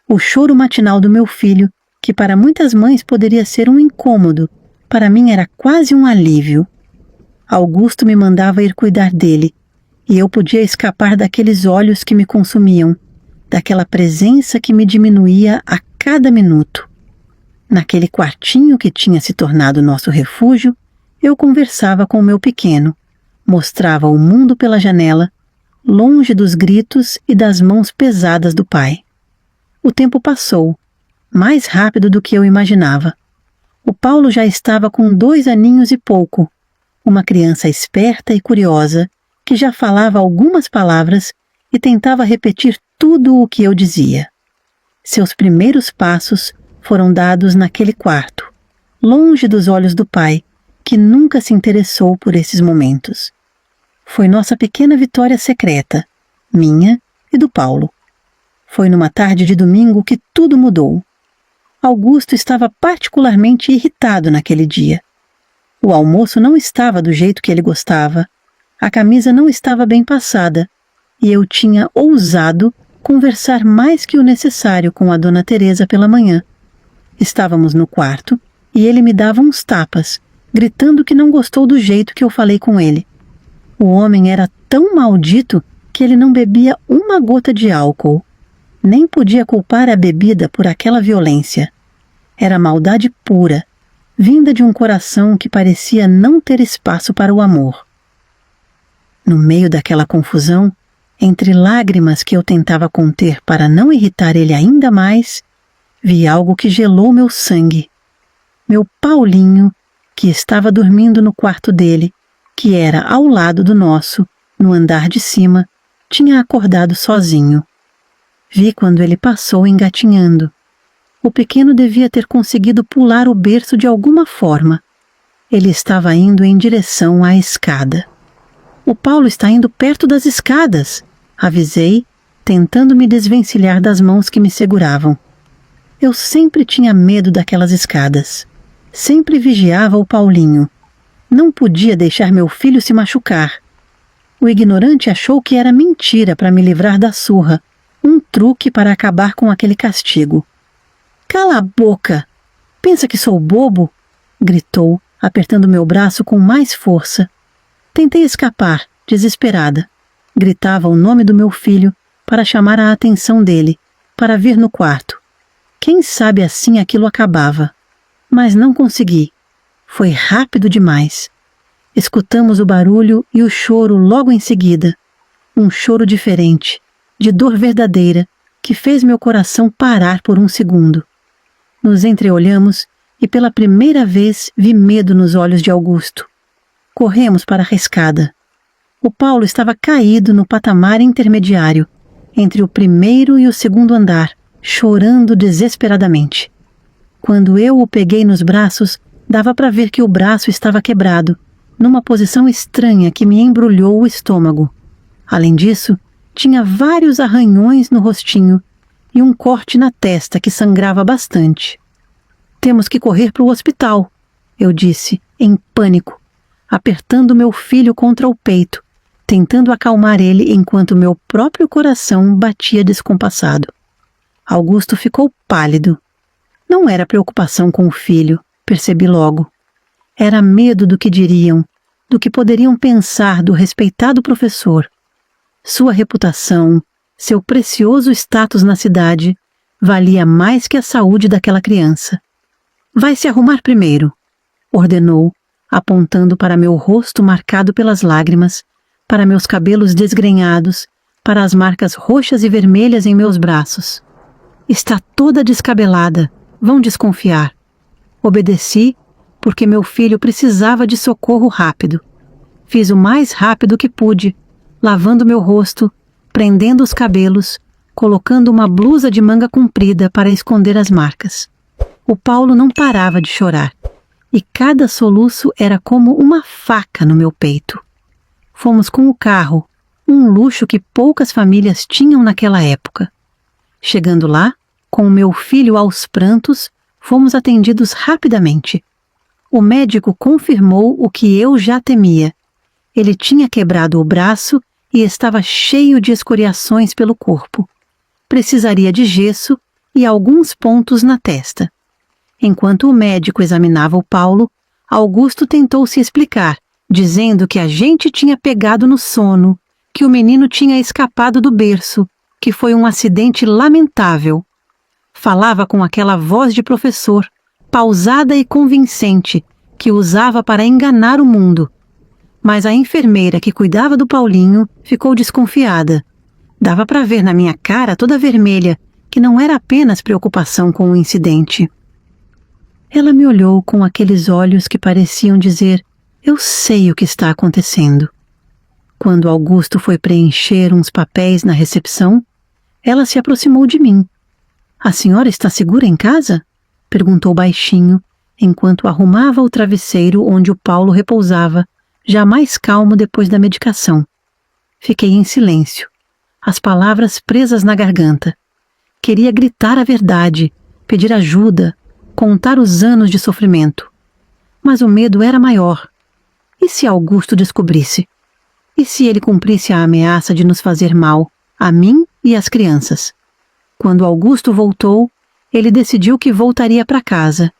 O choro matinal do meu filho, que para muitas mães poderia ser um incômodo, para mim era quase um alívio. Augusto me mandava ir cuidar dele, e eu podia escapar daqueles olhos que me consumiam, daquela presença que me diminuía a cada minuto. Naquele quartinho que tinha se tornado nosso refúgio, eu conversava com o meu pequeno, mostrava o mundo pela janela, longe dos gritos e das mãos pesadas do pai. O tempo passou, mais rápido do que eu imaginava. O Paulo já estava com 2 aninhos e pouco, uma criança esperta e curiosa, que já falava algumas palavras e tentava repetir tudo o que eu dizia. Seus primeiros passos foram dados naquele quarto, longe dos olhos do pai, que nunca se interessou por esses momentos. Foi nossa pequena vitória secreta, minha e do Paulo. Foi numa tarde de domingo que tudo mudou. Augusto estava particularmente irritado naquele dia. O almoço não estava do jeito que ele gostava, a camisa não estava bem passada, e eu tinha ousado conversar mais que o necessário com a Dona Teresa pela manhã. Estávamos no quarto e ele me dava uns tapas, gritando que não gostou do jeito que eu falei com ele. O homem era tão maldito que ele não bebia uma gota de álcool. Nem podia culpar a bebida por aquela violência. Era maldade pura, vinda de um coração que parecia não ter espaço para o amor. No meio daquela confusão, entre lágrimas que eu tentava conter para não irritar ele ainda mais, vi algo que gelou meu sangue. Meu Paulinho, que estava dormindo no quarto dele, que era ao lado do nosso, no andar de cima, tinha acordado sozinho. Vi quando ele passou engatinhando. O pequeno devia ter conseguido pular o berço de alguma forma. Ele estava indo em direção à escada. O Paulo está indo perto das escadas, avisei, tentando me desvencilhar das mãos que me seguravam. Eu sempre tinha medo daquelas escadas. Sempre vigiava o Paulinho. Não podia deixar meu filho se machucar. O ignorante achou que era mentira para me livrar da surra, um truque para acabar com aquele castigo. "Cala a boca! Pensa que sou bobo?" gritou, apertando meu braço com mais força. Tentei escapar, desesperada. Gritava o nome do meu filho para chamar a atenção dele, para vir no quarto. Quem sabe assim aquilo acabava. Mas não consegui. Foi rápido demais. Escutamos o barulho e o choro logo em seguida. Um choro diferente, de dor verdadeira, que fez meu coração parar por um segundo. Nos entreolhamos e pela primeira vez vi medo nos olhos de Augusto. Corremos para a escada. O Paulo estava caído no patamar intermediário, entre o primeiro e o segundo andar, chorando desesperadamente. Quando eu o peguei nos braços, dava para ver que o braço estava quebrado, numa posição estranha que me embrulhou o estômago. Além disso, tinha vários arranhões no rostinho e um corte na testa que sangrava bastante. Temos que correr para o hospital, eu disse, em pânico, apertando meu filho contra o peito, tentando acalmar ele enquanto meu próprio coração batia descompassado. Augusto ficou pálido. Não era preocupação com o filho, percebi logo. Era medo do que diriam, do que poderiam pensar do respeitado professor. Sua reputação, seu precioso status na cidade, valia mais que a saúde daquela criança. Vai se arrumar primeiro, ordenou, apontando para meu rosto marcado pelas lágrimas, para meus cabelos desgrenhados, para as marcas roxas e vermelhas em meus braços. Está toda descabelada, vão desconfiar. Obedeci, porque meu filho precisava de socorro rápido. Fiz o mais rápido que pude, lavando meu rosto, prendendo os cabelos, colocando uma blusa de manga comprida para esconder as marcas. O Paulo não parava de chorar, e cada soluço era como uma faca no meu peito. Fomos com o carro, um luxo que poucas famílias tinham naquela época. Chegando lá, com o meu filho aos prantos, fomos atendidos rapidamente. O médico confirmou o que eu já temia. Ele tinha quebrado o braço e estava cheio de escoriações pelo corpo. Precisaria de gesso e alguns pontos na testa. Enquanto o médico examinava o Paulo, Augusto tentou se explicar, dizendo que a gente tinha pegado no sono, que o menino tinha escapado do berço, que foi um acidente lamentável. Falava com aquela voz de professor, pausada e convincente, que usava para enganar o mundo. Mas a enfermeira que cuidava do Paulinho ficou desconfiada. Dava para ver na minha cara toda vermelha que não era apenas preocupação com o incidente. Ela me olhou com aqueles olhos que pareciam dizer: eu sei o que está acontecendo. Quando Augusto foi preencher uns papéis na recepção, ela se aproximou de mim. A senhora está segura em casa? Perguntou baixinho, enquanto arrumava o travesseiro onde o Paulo repousava, já mais calmo depois da medicação. Fiquei em silêncio, as palavras presas na garganta. Queria gritar a verdade, pedir ajuda, contar os anos de sofrimento. Mas o medo era maior. E se Augusto descobrisse? E se ele cumprisse a ameaça de nos fazer mal, a mim e às crianças? Quando Augusto voltou, ele decidiu que voltaria para casa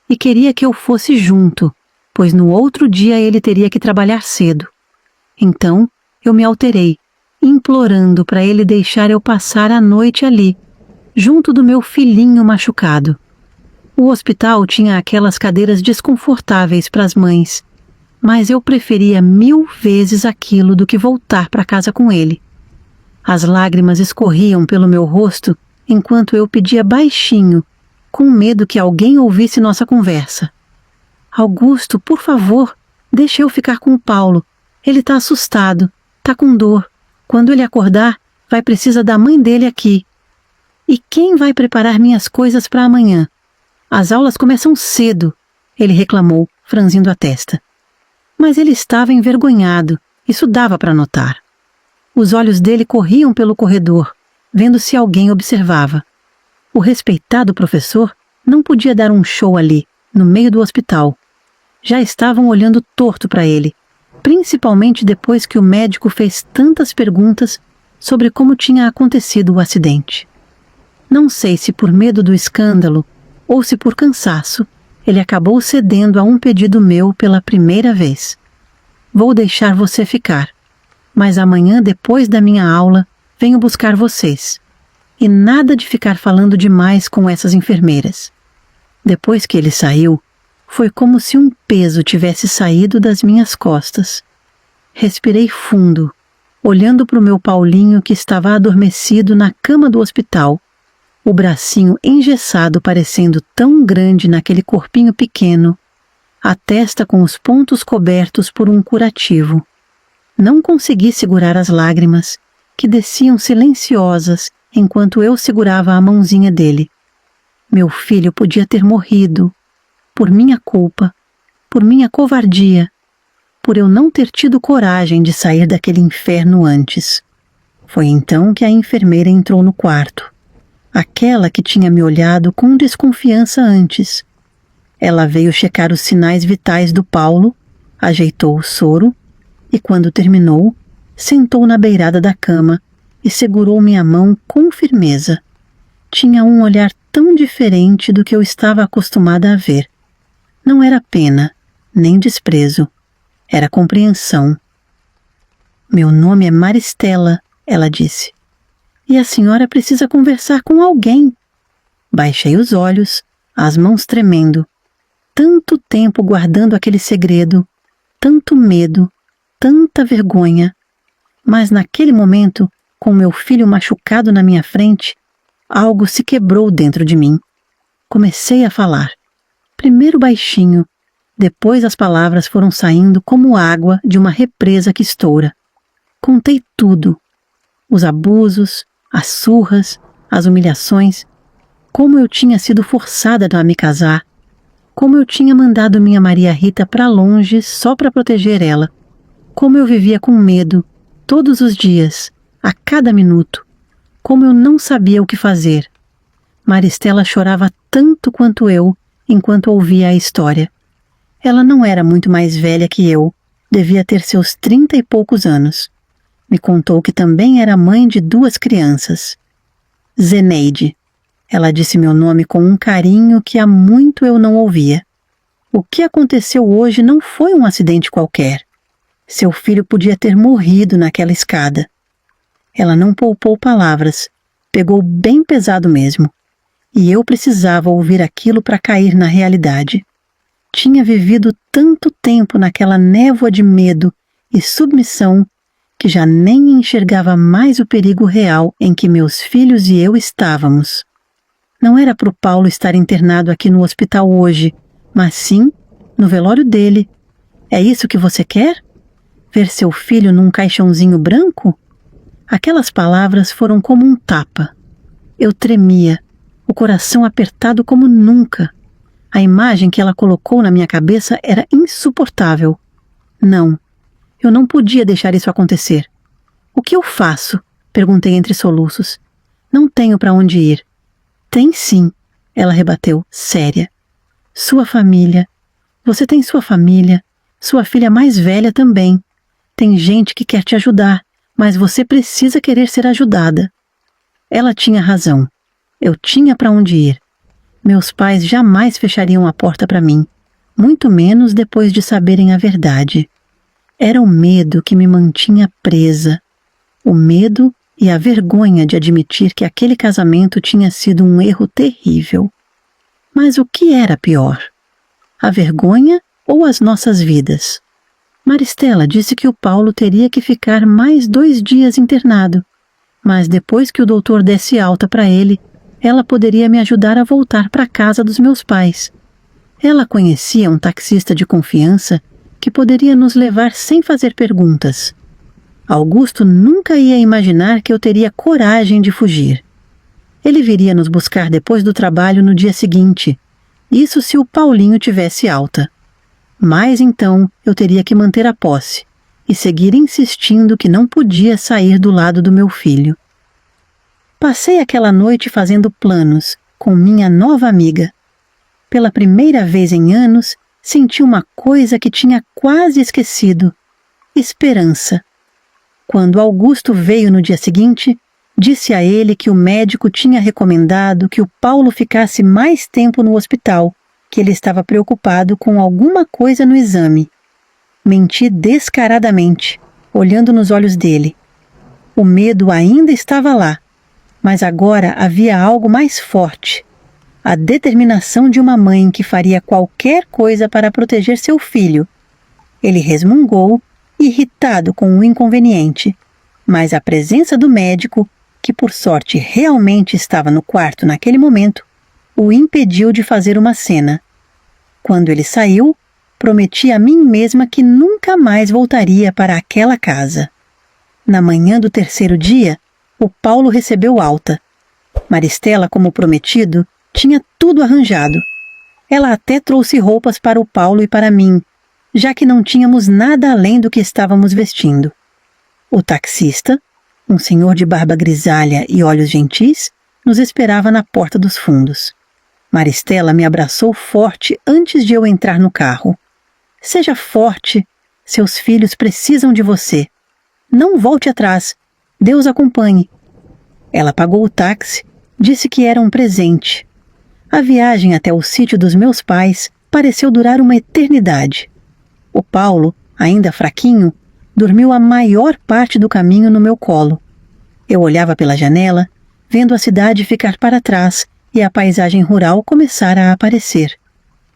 e queria que eu fosse junto, pois no outro dia ele teria que trabalhar cedo. Então, eu me alterei, implorando para ele deixar eu passar a noite ali, junto do meu filhinho machucado. O hospital tinha aquelas cadeiras desconfortáveis para as mães, mas eu preferia 1000 vezes aquilo do que voltar para casa com ele. As lágrimas escorriam pelo meu rosto enquanto eu pedia baixinho, com medo que alguém ouvisse nossa conversa. Augusto, por favor, deixe eu ficar com o Paulo. Ele está assustado, está com dor. Quando ele acordar, vai precisar da mãe dele aqui. E quem vai preparar minhas coisas para amanhã? As aulas começam cedo, ele reclamou, franzindo a testa. Mas ele estava envergonhado, isso dava para notar. Os olhos dele corriam pelo corredor, vendo se alguém observava. O respeitado professor não podia dar um show ali, no meio do hospital. Já estavam olhando torto para ele, principalmente depois que o médico fez tantas perguntas sobre como tinha acontecido o acidente. Não sei se por medo do escândalo ou se por cansaço, ele acabou cedendo a um pedido meu pela primeira vez. Vou deixar você ficar, mas amanhã, depois da minha aula, venho buscar vocês. E nada de ficar falando demais com essas enfermeiras. Depois que ele saiu, foi como se um peso tivesse saído das minhas costas. Respirei fundo, olhando para o meu Paulinho que estava adormecido na cama do hospital, o bracinho engessado parecendo tão grande naquele corpinho pequeno, a testa com os pontos cobertos por um curativo. Não consegui segurar as lágrimas, que desciam silenciosas enquanto eu segurava a mãozinha dele. Meu filho podia ter morrido, por minha culpa, por minha covardia, por eu não ter tido coragem de sair daquele inferno antes. Foi então que a enfermeira entrou no quarto, aquela que tinha me olhado com desconfiança antes. Ela veio checar os sinais vitais do Paulo, ajeitou o soro e, quando terminou, sentou na beirada da cama e segurou minha mão com firmeza. Tinha um olhar tão diferente do que eu estava acostumada a ver. Não era pena, nem desprezo. Era compreensão. Meu nome é Maristela, ela disse. E a senhora precisa conversar com alguém. Baixei os olhos, as mãos tremendo. Tanto tempo guardando aquele segredo, tanto medo, tanta vergonha. Mas naquele momento, com meu filho machucado na minha frente, algo se quebrou dentro de mim. Comecei a falar. Primeiro baixinho, depois as palavras foram saindo como água de uma represa que estoura. Contei tudo. Os abusos, as surras, as humilhações, como eu tinha sido forçada a me casar, como eu tinha mandado minha Maria Rita para longe só para proteger ela, como eu vivia com medo, todos os dias, a cada minuto, como eu não sabia o que fazer. Maristela chorava tanto quanto eu, enquanto ouvia a história. Ela não era muito mais velha que eu, devia ter seus 30 e poucos anos. Me contou que também era mãe de 2 crianças. Zeneide. Ela disse meu nome com um carinho que há muito eu não ouvia. O que aconteceu hoje não foi um acidente qualquer. Seu filho podia ter morrido naquela escada. Ela não poupou palavras, pegou bem pesado mesmo. E eu precisava ouvir aquilo para cair na realidade. Tinha vivido tanto tempo naquela névoa de medo e submissão que já nem enxergava mais o perigo real em que meus filhos e eu estávamos. Não era para o Paulo estar internado aqui no hospital hoje, mas sim no velório dele. É isso que você quer? Ver seu filho num caixãozinho branco? Aquelas palavras foram como um tapa. Eu tremia, o coração apertado como nunca. A imagem que ela colocou na minha cabeça era insuportável. Não, eu não podia deixar isso acontecer. O que eu faço? Perguntei entre soluços. Não tenho para onde ir. Tem sim, ela rebateu, séria. Sua família. Você tem sua família. Sua filha mais velha também. Tem gente que quer te ajudar, mas você precisa querer ser ajudada. Ela tinha razão. Eu tinha para onde ir. Meus pais jamais fechariam a porta para mim, muito menos depois de saberem a verdade. Era o medo que me mantinha presa. O medo e a vergonha de admitir que aquele casamento tinha sido um erro terrível. Mas o que era pior? A vergonha ou as nossas vidas? Maristela disse que o Paulo teria que ficar mais 2 dias internado, mas depois que o doutor desse alta para ele, ela poderia me ajudar a voltar para a casa dos meus pais. Ela conhecia um taxista de confiança que poderia nos levar sem fazer perguntas. Augusto nunca ia imaginar que eu teria coragem de fugir. Ele viria nos buscar depois do trabalho no dia seguinte, isso se o Paulinho tivesse alta. Mas então eu teria que manter a posse e seguir insistindo que não podia sair do lado do meu filho. Passei aquela noite fazendo planos com minha nova amiga. Pela primeira vez em anos, senti uma coisa que tinha quase esquecido: esperança. Quando Augusto veio no dia seguinte, disse a ele que o médico tinha recomendado que o Paulo ficasse mais tempo no hospital, que ele estava preocupado com alguma coisa no exame. Menti descaradamente, olhando nos olhos dele. O medo ainda estava lá, mas agora havia algo mais forte. A determinação de uma mãe que faria qualquer coisa para proteger seu filho. Ele resmungou, irritado com o inconveniente, mas a presença do médico, que por sorte realmente estava no quarto naquele momento, o impediu de fazer uma cena. Quando ele saiu, prometi a mim mesma que nunca mais voltaria para aquela casa. Na manhã do terceiro dia, o Paulo recebeu alta. Maristela, como prometido, tinha tudo arranjado. Ela até trouxe roupas para o Paulo e para mim, já que não tínhamos nada além do que estávamos vestindo. O taxista, um senhor de barba grisalha e olhos gentis, nos esperava na porta dos fundos. Maristela me abraçou forte antes de eu entrar no carro. Seja forte, seus filhos precisam de você. Não volte atrás, Deus acompanhe. Ela pagou o táxi, disse que era um presente. A viagem até o sítio dos meus pais pareceu durar uma eternidade. O Paulo, ainda fraquinho, dormiu a maior parte do caminho no meu colo. Eu olhava pela janela, vendo a cidade ficar para trás e a paisagem rural começar a aparecer.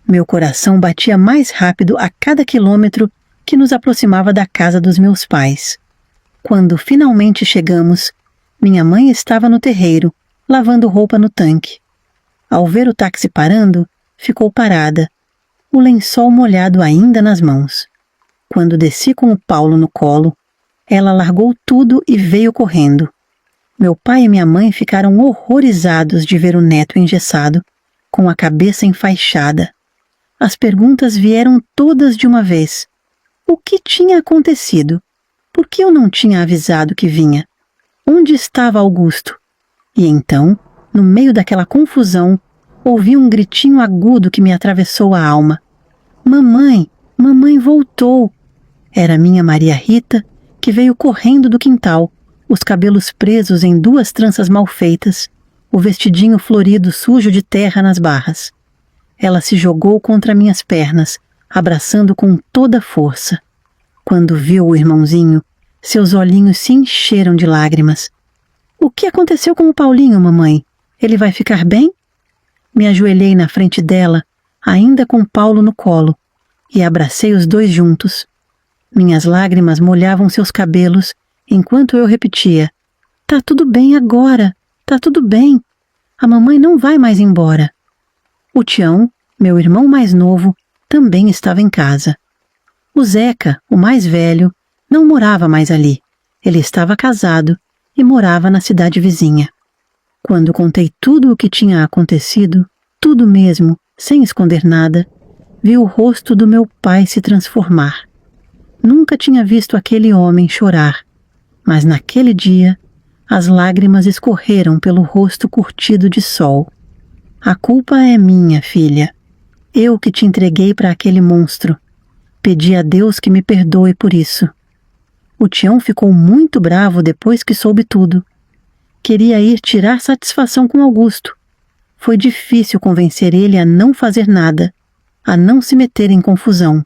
Meu coração batia mais rápido a cada quilômetro que nos aproximava da casa dos meus pais. Quando finalmente chegamos, minha mãe estava no terreiro, lavando roupa no tanque. Ao ver o táxi parando, ficou parada, o lençol molhado ainda nas mãos. Quando desci com o Paulo no colo, ela largou tudo e veio correndo. Meu pai e minha mãe ficaram horrorizados de ver o neto engessado, com a cabeça enfaixada. As perguntas vieram todas de uma vez. O que tinha acontecido? Por que eu não tinha avisado que vinha? Onde estava Augusto? E então, no meio daquela confusão, ouvi um gritinho agudo que me atravessou a alma. Mamãe, mamãe voltou! Era minha Maria Rita, que veio correndo do quintal, os cabelos presos em 2 tranças mal feitas, o vestidinho florido sujo de terra nas barras. Ela se jogou contra minhas pernas, abraçando com toda a força. Quando viu o irmãozinho, seus olhinhos se encheram de lágrimas. O que aconteceu com o Paulinho, mamãe? Ele vai ficar bem? Me ajoelhei na frente dela, ainda com Paulo no colo, e abracei os 2 juntos. Minhas lágrimas molhavam seus cabelos, enquanto eu repetia: tá tudo bem agora, tá tudo bem. A mamãe não vai mais embora. O Tião, meu irmão mais novo, também estava em casa. O Zeca, o mais velho, não morava mais ali. Ele estava casado e morava na cidade vizinha. Quando contei tudo o que tinha acontecido, tudo mesmo, sem esconder nada, vi o rosto do meu pai se transformar. Nunca tinha visto aquele homem chorar, mas naquele dia as lágrimas escorreram pelo rosto curtido de sol. A culpa é minha, filha. Eu que te entreguei para aquele monstro. Pedi a Deus que me perdoe por isso. O Tião ficou muito bravo depois que soube tudo. Queria ir tirar satisfação com Augusto. Foi difícil convencer ele a não fazer nada, a não se meter em confusão.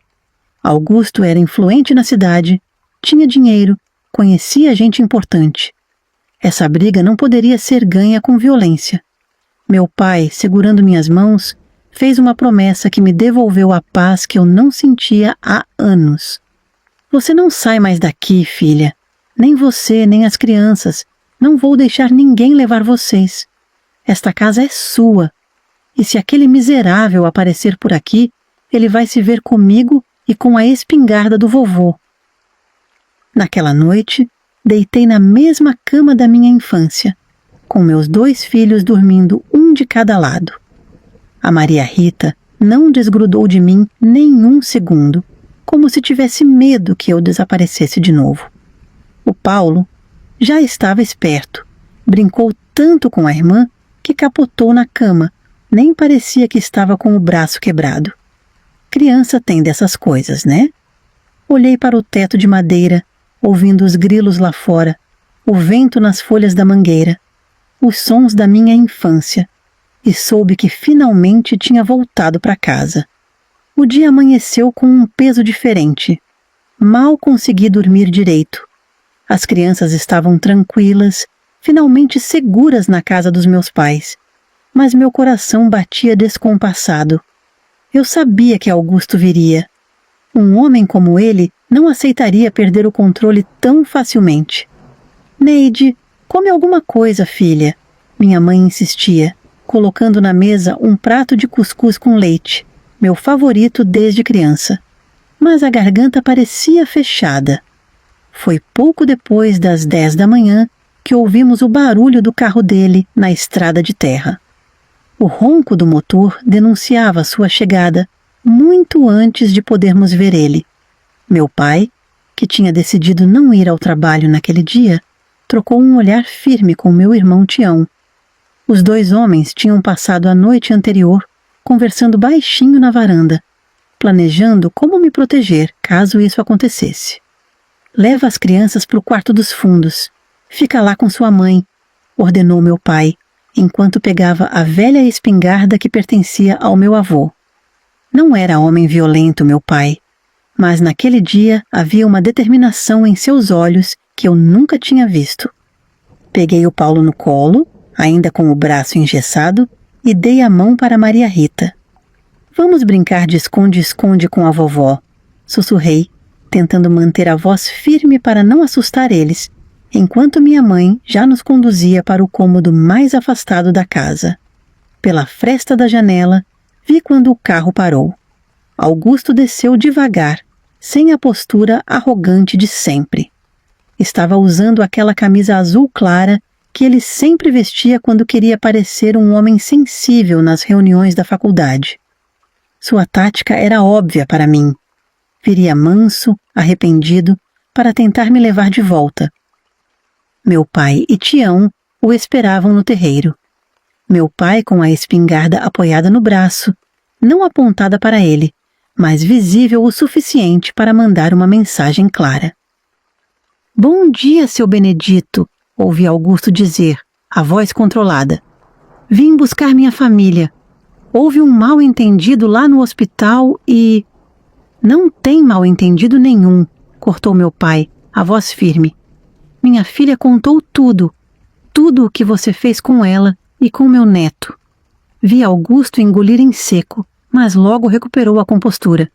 Augusto era influente na cidade, tinha dinheiro, conhecia gente importante. Essa briga não poderia ser ganha com violência. Meu pai, segurando minhas mãos, fez uma promessa que me devolveu a paz que eu não sentia há anos. Você não sai mais daqui, filha. Nem você, nem as crianças. Não vou deixar ninguém levar vocês. Esta casa é sua. E se aquele miserável aparecer por aqui, ele vai se ver comigo e com a espingarda do vovô. Naquela noite, deitei na mesma cama da minha infância, com meus 2 filhos dormindo um de cada lado. A Maria Rita não desgrudou de mim nem um segundo, como se tivesse medo que eu desaparecesse de novo. O Paulo já estava esperto, brincou tanto com a irmã que capotou na cama, nem parecia que estava com o braço quebrado. Criança tem dessas coisas, né? Olhei para o teto de madeira, ouvindo os grilos lá fora, o vento nas folhas da mangueira, os sons da minha infância, e soube que finalmente tinha voltado para casa. O dia amanheceu com um peso diferente. Mal consegui dormir direito. As crianças estavam tranquilas, finalmente seguras na casa dos meus pais, mas meu coração batia descompassado. Eu sabia que Augusto viria. Um homem como ele não aceitaria perder o controle tão facilmente. Neide, come alguma coisa, filha, minha mãe insistia, colocando na mesa um prato de cuscuz com leite, meu favorito desde criança. mas a garganta parecia fechada. Foi pouco depois das 10 da manhã que ouvimos o barulho do carro dele na estrada de terra. O ronco do motor denunciava sua chegada muito antes de podermos ver ele. Meu pai, que tinha decidido não ir ao trabalho naquele dia, trocou um olhar firme com meu irmão Tião. Os dois homens tinham passado a noite anterior conversando baixinho na varanda, planejando como me proteger caso isso acontecesse. Leva as crianças para o quarto dos fundos. Fica lá com sua mãe, ordenou meu pai, enquanto pegava a velha espingarda que pertencia ao meu avô. Não era homem violento, meu pai, mas naquele dia havia uma determinação em seus olhos que eu nunca tinha visto. Peguei o Paulo no colo, ainda com o braço engessado, e dei a mão para Maria Rita. Vamos brincar de esconde-esconde com a vovó, sussurrei, tentando manter a voz firme para não assustar eles, enquanto minha mãe já nos conduzia para o cômodo mais afastado da casa. Pela fresta da janela, vi quando o carro parou. Augusto desceu devagar, sem a postura arrogante de sempre. Estava usando aquela camisa azul clara que ele sempre vestia quando queria parecer um homem sensível nas reuniões da faculdade. Sua tática era óbvia para mim. Viria manso, arrependido, para tentar me levar de volta. Meu pai e Tião o esperavam no terreiro. Meu pai com a espingarda apoiada no braço, não apontada para ele, mas visível o suficiente para mandar uma mensagem clara. Bom dia, seu Benedito, ouvi Augusto dizer, a voz controlada. Vim buscar minha família. Houve um mal-entendido lá no hospital e... Não tem mal-entendido nenhum, cortou meu pai, a voz firme. Minha filha contou tudo o que você fez com ela e com meu neto. Vi Augusto engolir em seco, mas logo recuperou a compostura.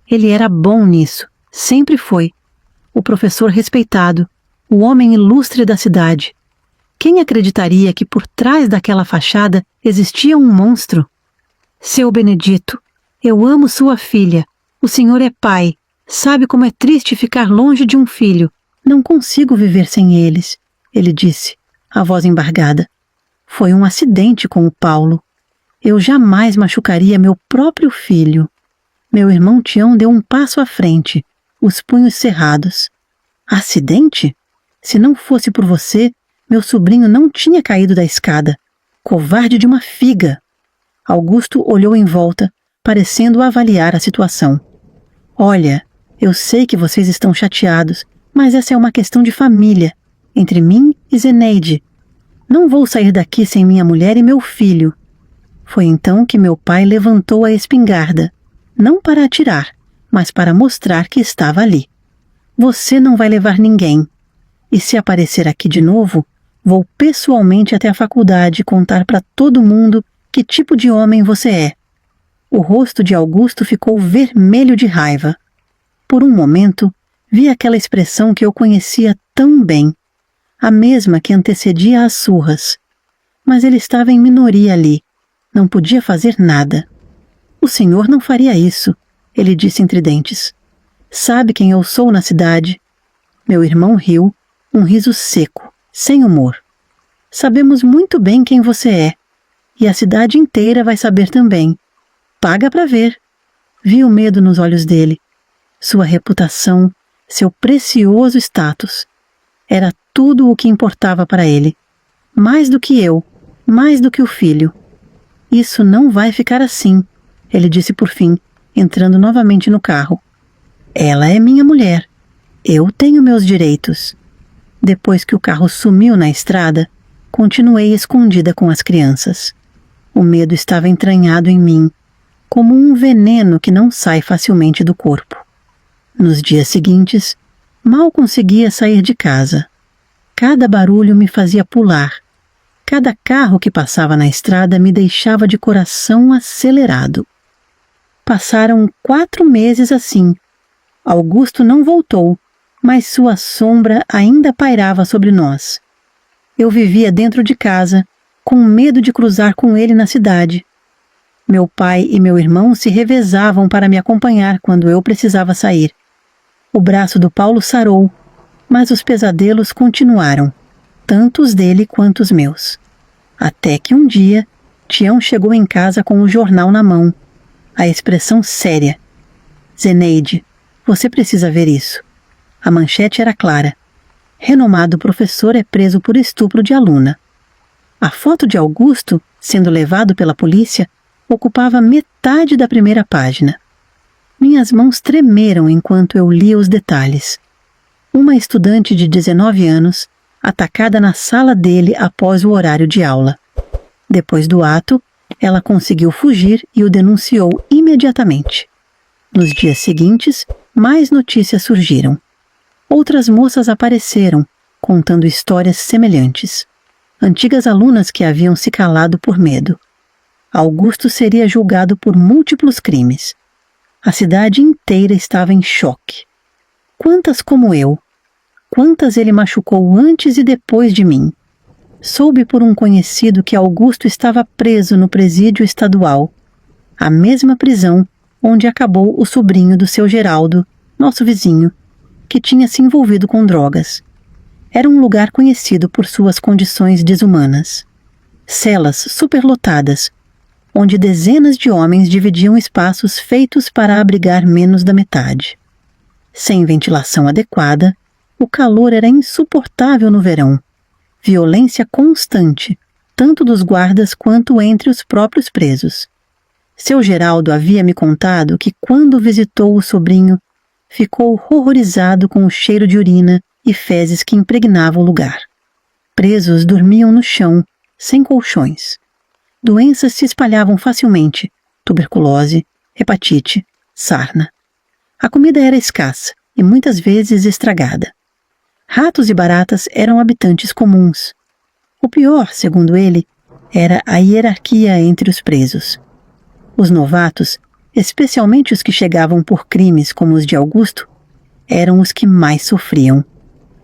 Ele era bom nisso, sempre foi. O professor respeitado, o homem ilustre da cidade. Quem acreditaria que por trás daquela fachada existia um monstro? Seu Benedito, eu amo sua filha. O senhor é pai. Sabe como é triste ficar longe de um filho. Não consigo viver sem eles, ele disse, a voz embargada. Foi um acidente com o Paulo. Eu jamais machucaria meu próprio filho. Meu irmão Tião deu um passo à frente, os punhos cerrados. Acidente? Se não fosse por você, meu sobrinho não tinha caído da escada. Covarde de uma figa. Augusto olhou em volta, parecendo avaliar a situação. Olha, eu sei que vocês estão chateados, mas essa é uma questão de família, entre mim e Zeneide. Não vou sair daqui sem minha mulher e meu filho. Foi então que meu pai levantou a espingarda, não para atirar, mas para mostrar que estava ali. Você não vai levar ninguém. E se aparecer aqui de novo, vou pessoalmente até a faculdade contar para todo mundo que tipo de homem você é. O rosto de Augusto ficou vermelho de raiva. Por um momento, vi aquela expressão que eu conhecia tão bem, a mesma que antecedia as surras. Mas ele estava em minoria ali, não podia fazer nada. O senhor não faria isso, ele disse entre dentes. Sabe quem eu sou na cidade? Meu irmão riu, um riso seco, sem humor. Sabemos muito bem quem você é, e a cidade inteira vai saber também. Paga para ver. Vi o medo nos olhos dele. Sua reputação, seu precioso status. Era tudo o que importava para ele. Mais do que eu, mais do que o filho. Isso não vai ficar assim, ele disse por fim, entrando novamente no carro. Ela é minha mulher. Eu tenho meus direitos. Depois que o carro sumiu na estrada, continuei escondida com as crianças. O medo estava entranhado em mim, como um veneno que não sai facilmente do corpo. Nos dias seguintes, mal conseguia sair de casa. Cada barulho me fazia pular. Cada carro que passava na estrada me deixava de coração acelerado. Passaram 4 meses assim. Augusto não voltou, mas sua sombra ainda pairava sobre nós. Eu vivia dentro de casa, com medo de cruzar com ele na cidade. Meu pai e meu irmão se revezavam para me acompanhar quando eu precisava sair. O braço do Paulo sarou, mas os pesadelos continuaram, tanto os dele quanto os meus. Até que um dia, Tião chegou em casa com o jornal na mão, a expressão séria. Zeneide, você precisa ver isso. A manchete era clara. Renomado professor é preso por estupro de aluna. A foto de Augusto, sendo levado pela polícia, ocupava metade da primeira página. Minhas mãos tremeram enquanto eu lia os detalhes. Uma estudante de 19 anos, atacada na sala dele após o horário de aula. Depois do ato, ela conseguiu fugir e o denunciou imediatamente. Nos dias seguintes, mais notícias surgiram. Outras moças apareceram, contando histórias semelhantes. Antigas alunas que haviam se calado por medo. Augusto seria julgado por múltiplos crimes. A cidade inteira estava em choque. Quantas como eu? Quantas ele machucou antes e depois de mim? Soube por um conhecido que Augusto estava preso no presídio estadual, a mesma prisão onde acabou o sobrinho do seu Geraldo, nosso vizinho, que tinha se envolvido com drogas. Era um lugar conhecido por suas condições desumanas. Celas superlotadas, onde dezenas de homens dividiam espaços feitos para abrigar menos da metade. Sem ventilação adequada, o calor era insuportável no verão. Violência constante, tanto dos guardas quanto entre os próprios presos. Seu Geraldo havia me contado que, quando visitou o sobrinho, ficou horrorizado com o cheiro de urina e fezes que impregnavam o lugar. Presos dormiam no chão, sem colchões. Doenças se espalhavam facilmente: tuberculose, hepatite, sarna. A comida era escassa e muitas vezes estragada. Ratos e baratas eram habitantes comuns. O pior, segundo ele, era a hierarquia entre os presos. Os novatos, especialmente os que chegavam por crimes como os de Augusto, eram os que mais sofriam.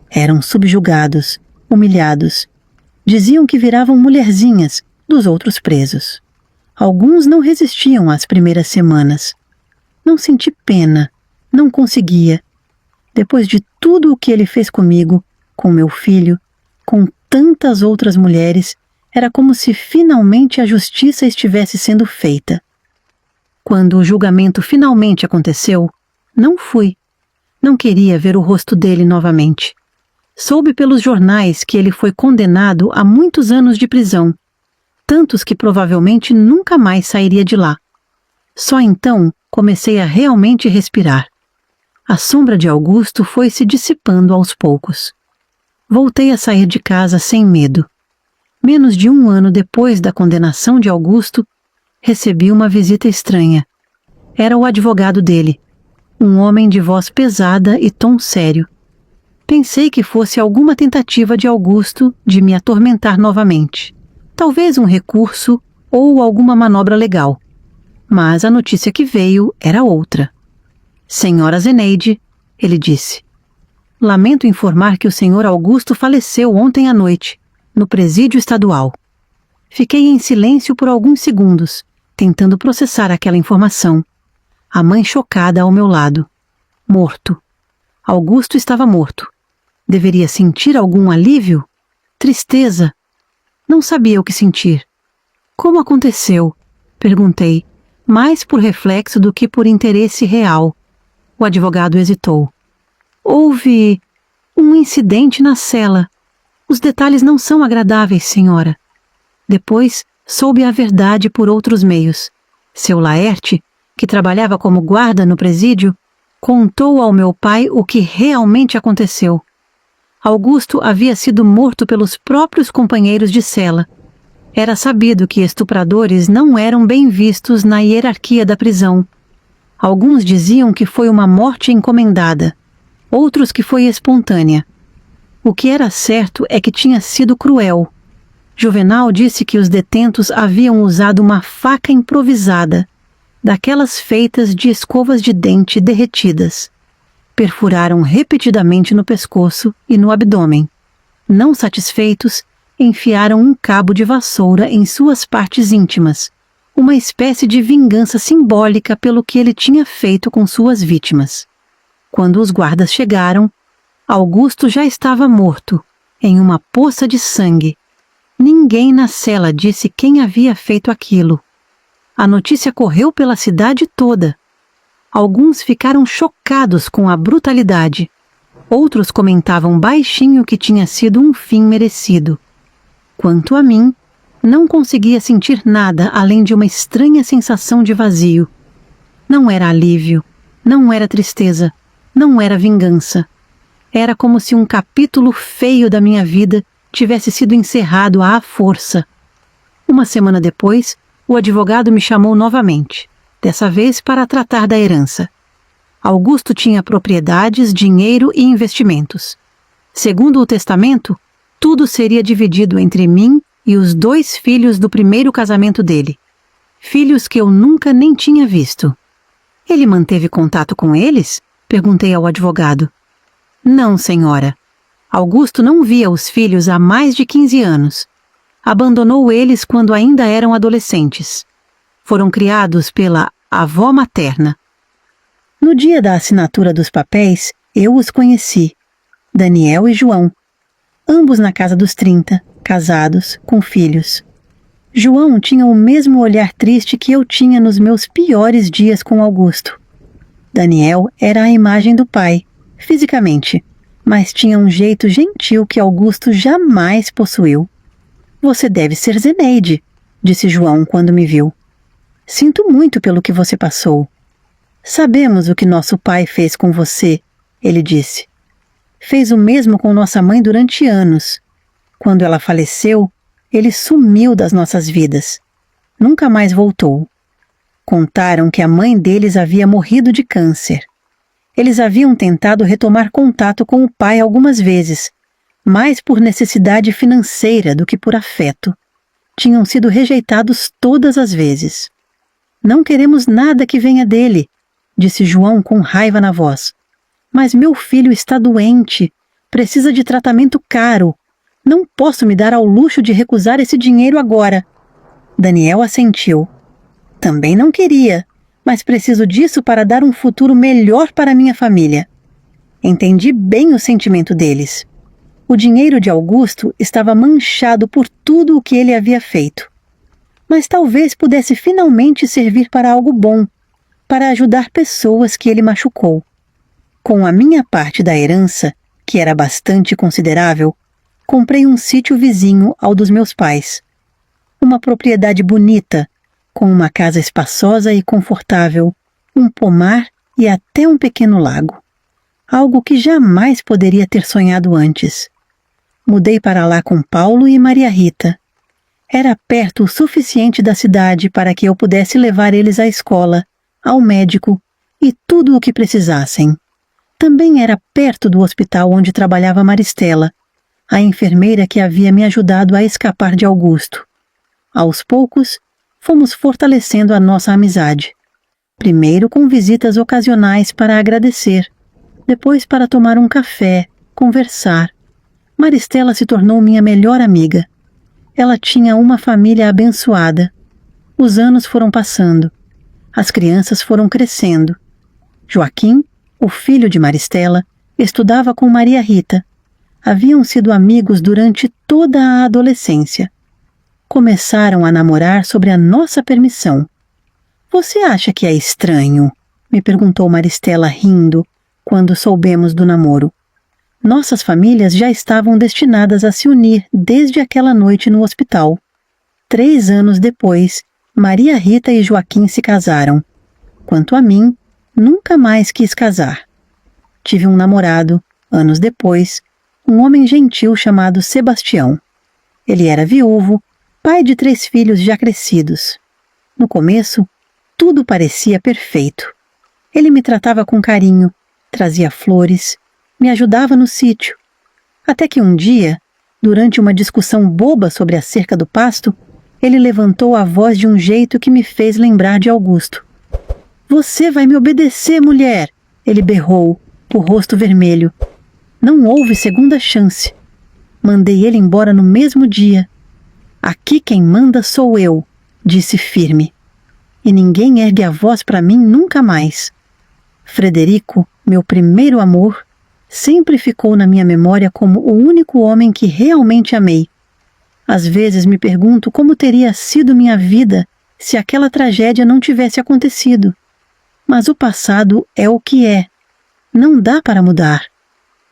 Eram subjugados, humilhados. Diziam que viravam mulherzinhas dos outros presos. Alguns não resistiam às primeiras semanas. Não senti pena, não conseguia. Depois de tudo o que ele fez comigo, com meu filho, com tantas outras mulheres, era como se finalmente a justiça estivesse sendo feita. Quando o julgamento finalmente aconteceu, não fui. Não queria ver o rosto dele novamente. Soube pelos jornais que ele foi condenado a muitos anos de prisão, tantos que provavelmente nunca mais sairia de lá. Só então comecei a realmente respirar. A sombra de Augusto foi se dissipando aos poucos. Voltei a sair de casa sem medo. Menos de 1 ano depois da condenação de Augusto, recebi uma visita estranha. Era o advogado dele, um homem de voz pesada e tom sério. Pensei que fosse alguma tentativa de Augusto de me atormentar novamente. Talvez um recurso ou alguma manobra legal. Mas a notícia que veio era outra. Senhora Zeneide, ele disse. Lamento informar que o senhor Augusto faleceu ontem à noite, no presídio estadual. Fiquei em silêncio por alguns segundos, tentando processar aquela informação. A mãe chocada ao meu lado. Morto. Augusto estava morto. Deveria sentir algum alívio? Tristeza? Não sabia o que sentir. Como aconteceu? Perguntei, mais por reflexo do que por interesse real. O advogado hesitou. Houve um incidente na cela. Os detalhes não são agradáveis, senhora. Depois, soube a verdade por outros meios. Seu Laerte, que trabalhava como guarda no presídio, contou ao meu pai o que realmente aconteceu. Augusto havia sido morto pelos próprios companheiros de cela. Era sabido que estupradores não eram bem vistos na hierarquia da prisão. Alguns diziam que foi uma morte encomendada, outros que foi espontânea. O que era certo é que tinha sido cruel. Juvenal disse que os detentos haviam usado uma faca improvisada, daquelas feitas de escovas de dente derretidas. Perfuraram repetidamente no pescoço e no abdômen. Não satisfeitos, enfiaram um cabo de vassoura em suas partes íntimas, uma espécie de vingança simbólica pelo que ele tinha feito com suas vítimas. Quando os guardas chegaram, Augusto já estava morto, em uma poça de sangue. Ninguém na cela disse quem havia feito aquilo. A notícia correu pela cidade toda. Alguns ficaram chocados com a brutalidade. Outros comentavam baixinho que tinha sido um fim merecido. Quanto a mim, não conseguia sentir nada além de uma estranha sensação de vazio. Não era alívio, não era tristeza, não era vingança. Era como se um capítulo feio da minha vida tivesse sido encerrado à força. Uma semana depois, o advogado me chamou novamente, dessa vez para tratar da herança. Augusto tinha propriedades, dinheiro e investimentos. Segundo o testamento, tudo seria dividido entre mim e os 2 filhos do primeiro casamento dele. Filhos que eu nunca nem tinha visto. Ele manteve contato com eles? Perguntei ao advogado. Não, senhora. Augusto não via os filhos há mais de 15 anos. Abandonou eles quando ainda eram adolescentes. Foram criados pela avó materna. No dia da assinatura dos papéis, eu os conheci. Daniel e João. Ambos na casa dos 30, casados, com filhos. João tinha o mesmo olhar triste que eu tinha nos meus piores dias com Augusto. Daniel era a imagem do pai, fisicamente, mas tinha um jeito gentil que Augusto jamais possuiu. Você deve ser Zeneide, disse João quando me viu. Sinto muito pelo que você passou. Sabemos o que nosso pai fez com você, ele disse. Fez o mesmo com nossa mãe durante anos. Quando ela faleceu, ele sumiu das nossas vidas. Nunca mais voltou. Contaram que a mãe deles havia morrido de câncer. Eles haviam tentado retomar contato com o pai algumas vezes, mais por necessidade financeira do que por afeto. Tinham sido rejeitados todas as vezes. Não queremos nada que venha dele, disse João com raiva na voz. Mas meu filho está doente, precisa de tratamento caro. Não posso me dar ao luxo de recusar esse dinheiro agora. Daniel assentiu. Também não queria, mas preciso disso para dar um futuro melhor para minha família. Entendi bem o sentimento deles. O dinheiro de Augusto estava manchado por tudo o que ele havia feito. Mas talvez pudesse finalmente servir para algo bom, para ajudar pessoas que ele machucou. Com a minha parte da herança, que era bastante considerável, comprei um sítio vizinho ao dos meus pais. Uma propriedade bonita, com uma casa espaçosa e confortável, um pomar e até um pequeno lago. Algo que jamais poderia ter sonhado antes. Mudei para lá com Paulo e Maria Rita. Era perto o suficiente da cidade para que eu pudesse levar eles à escola, ao médico e tudo o que precisassem. Também era perto do hospital onde trabalhava Maristela, a enfermeira que havia me ajudado a escapar de Augusto. Aos poucos, fomos fortalecendo a nossa amizade. Primeiro com visitas ocasionais para agradecer, depois para tomar um café, conversar. Maristela se tornou minha melhor amiga. Ela tinha uma família abençoada. Os anos foram passando. As crianças foram crescendo. Joaquim, o filho de Maristela, estudava com Maria Rita. Haviam sido amigos durante toda a adolescência. Começaram a namorar sobre a nossa permissão. Você acha que é estranho? Me perguntou Maristela rindo, quando soubemos do namoro. Nossas famílias já estavam destinadas a se unir desde aquela noite no hospital. 3 anos depois, Maria Rita e Joaquim se casaram. Quanto a mim, nunca mais quis casar. Tive um namorado, anos depois, um homem gentil chamado Sebastião. Ele era viúvo, pai de 3 filhos já crescidos. No começo, tudo parecia perfeito. Ele me tratava com carinho, trazia flores, me ajudava no sítio. Até que um dia, durante uma discussão boba sobre a cerca do pasto, ele levantou a voz de um jeito que me fez lembrar de Augusto. Você vai me obedecer, mulher! Ele berrou, o rosto vermelho. Não houve segunda chance. Mandei ele embora no mesmo dia. Aqui quem manda sou eu, disse firme. e ninguém ergue a voz para mim nunca mais. Frederico, meu primeiro amor, sempre ficou na minha memória como o único homem que realmente amei. Às vezes me pergunto como teria sido minha vida se aquela tragédia não tivesse acontecido. Mas o passado é o que é. Não dá para mudar.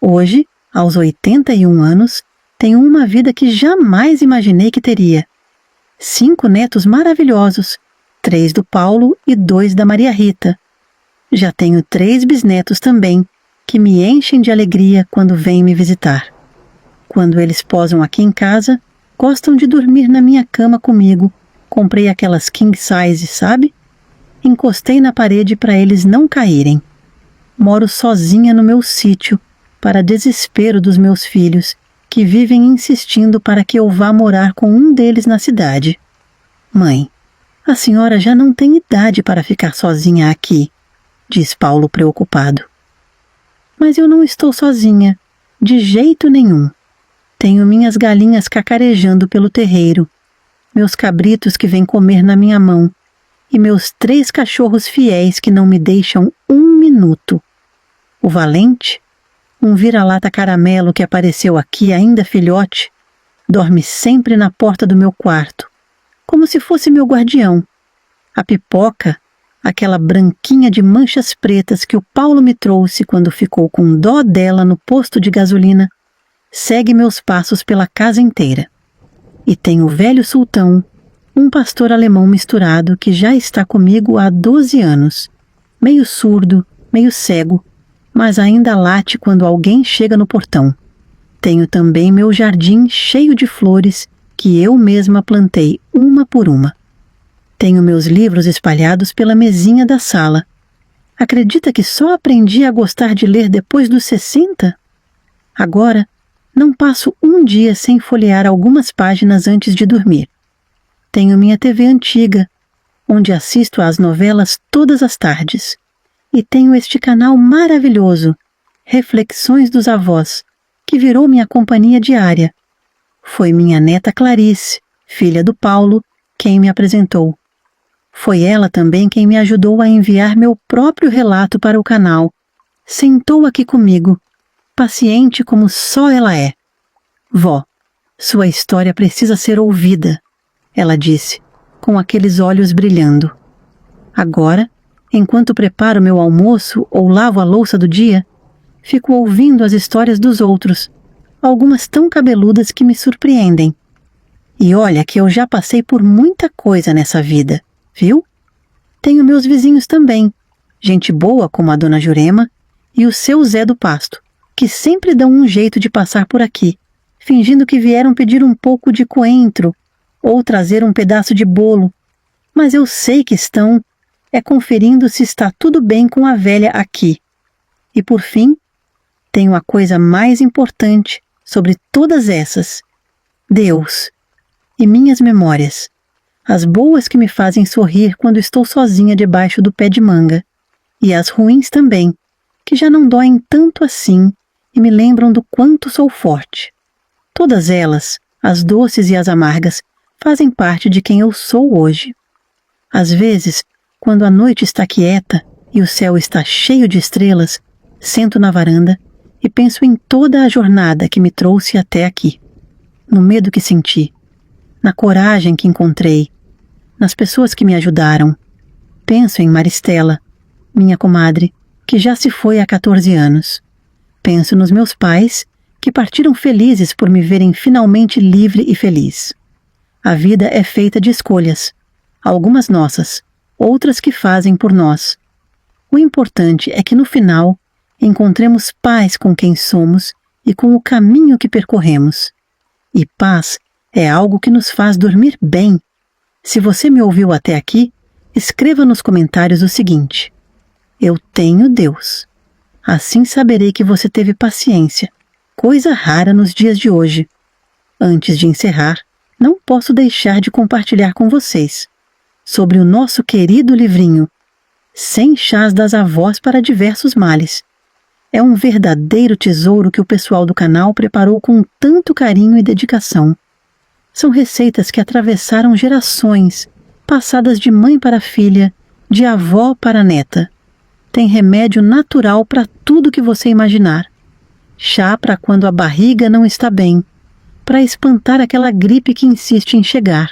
Hoje, aos 81 anos, tenho uma vida que jamais imaginei que teria. 5 netos maravilhosos, 3 do Paulo e 2 da Maria Rita. Já tenho 3 bisnetos também, que me enchem de alegria quando vêm me visitar. Quando eles posam aqui em casa, gostam de dormir na minha cama comigo. Comprei aquelas king size, sabe? Encostei na parede para eles não caírem. Moro sozinha no meu sítio, para desespero dos meus filhos, que vivem insistindo para que eu vá morar com um deles na cidade. Mãe, a senhora já não tem idade para ficar sozinha aqui, diz Paulo preocupado. Mas eu não estou sozinha, de jeito nenhum. Tenho minhas galinhas cacarejando pelo terreiro, meus cabritos que vêm comer na minha mão, e meus 3 cachorros fiéis que não me deixam um minuto. O Valente, um vira-lata caramelo que apareceu aqui ainda filhote, dorme sempre na porta do meu quarto, como se fosse meu guardião. A Pipoca, aquela branquinha de manchas pretas que o Paulo me trouxe quando ficou com dó dela no posto de gasolina, segue meus passos pela casa inteira. E tem o velho Sultão, um pastor alemão misturado que já está comigo há 12 anos, meio surdo, meio cego, mas ainda late quando alguém chega no portão. Tenho também meu jardim cheio de flores que eu mesma plantei uma por uma. Tenho meus livros espalhados pela mesinha da sala. Acredita que só aprendi a gostar de ler depois dos 60? Agora, não passo um dia sem folhear algumas páginas antes de dormir. Tenho minha TV antiga, onde assisto às novelas todas as tardes. E tenho este canal maravilhoso, Reflexões dos Avós, que virou minha companhia diária. Foi minha neta Clarice, filha do Paulo, quem me apresentou. Foi ela também quem me ajudou a enviar meu próprio relato para o canal. Sentou aqui comigo, paciente como só ela é. Vó, sua história precisa ser ouvida, ela disse, com aqueles olhos brilhando. Agora, enquanto preparo meu almoço ou lavo a louça do dia, fico ouvindo as histórias dos outros, algumas tão cabeludas que me surpreendem. E olha que eu já passei por muita coisa nessa vida, viu? Tenho meus vizinhos também, gente boa como a dona Jurema e o seu Zé do Pasto, que sempre dão um jeito de passar por aqui, fingindo que vieram pedir um pouco de coentro ou trazer um pedaço de bolo, mas eu sei que estão conferindo se está tudo bem com a velha aqui. E por fim, tenho a coisa mais importante sobre todas essas: Deus e minhas memórias, as boas que me fazem sorrir quando estou sozinha debaixo do pé de manga, e as ruins também, que já não doem tanto assim e me lembram do quanto sou forte. Todas elas, as doces e as amargas, fazem parte de quem eu sou hoje. Às vezes, quando a noite está quieta e o céu está cheio de estrelas, sento na varanda e penso em toda a jornada que me trouxe até aqui, no medo que senti, na coragem que encontrei, nas pessoas que me ajudaram. Penso em Maristela, minha comadre, que já se foi há 14 anos. Penso nos meus pais, que partiram felizes por me verem finalmente livre e feliz. A vida é feita de escolhas, algumas nossas, outras que fazem por nós. O importante é que no final encontremos paz com quem somos e com o caminho que percorremos. E paz é algo que nos faz dormir bem. Se você me ouviu até aqui, escreva nos comentários o seguinte: eu tenho Deus. Assim saberei que você teve paciência, coisa rara nos dias de hoje. Antes de encerrar, não posso deixar de compartilhar com vocês sobre o nosso querido livrinho 100 chás das avós para diversos males. É um verdadeiro tesouro que o pessoal do canal preparou com tanto carinho e dedicação. São receitas que atravessaram gerações passadas de mãe para filha, de avó para neta. Tem remédio natural para tudo que você imaginar. Chá para quando a barriga não está bem, para espantar aquela gripe que insiste em chegar,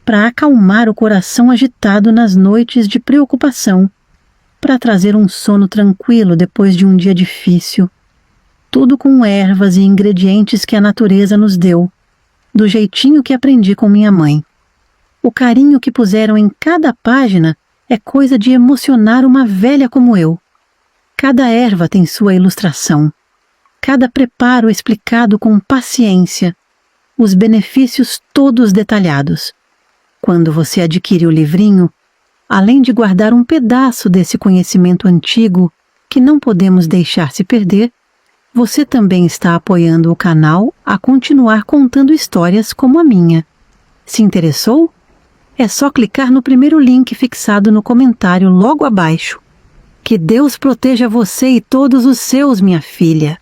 para acalmar o coração agitado nas noites de preocupação, para trazer um sono tranquilo depois de um dia difícil. Tudo com ervas e ingredientes que a natureza nos deu, do jeitinho que aprendi com minha mãe. O carinho que puseram em cada página é coisa de emocionar uma velha como eu. Cada erva tem sua ilustração, cada preparo explicado com paciência, os benefícios todos detalhados. Quando você adquire o livrinho, além de guardar um pedaço desse conhecimento antigo que não podemos deixar se perder, você também está apoiando o canal a continuar contando histórias como a minha. Se interessou? É só clicar no primeiro link fixado no comentário logo abaixo. Que Deus proteja você e todos os seus, minha filha.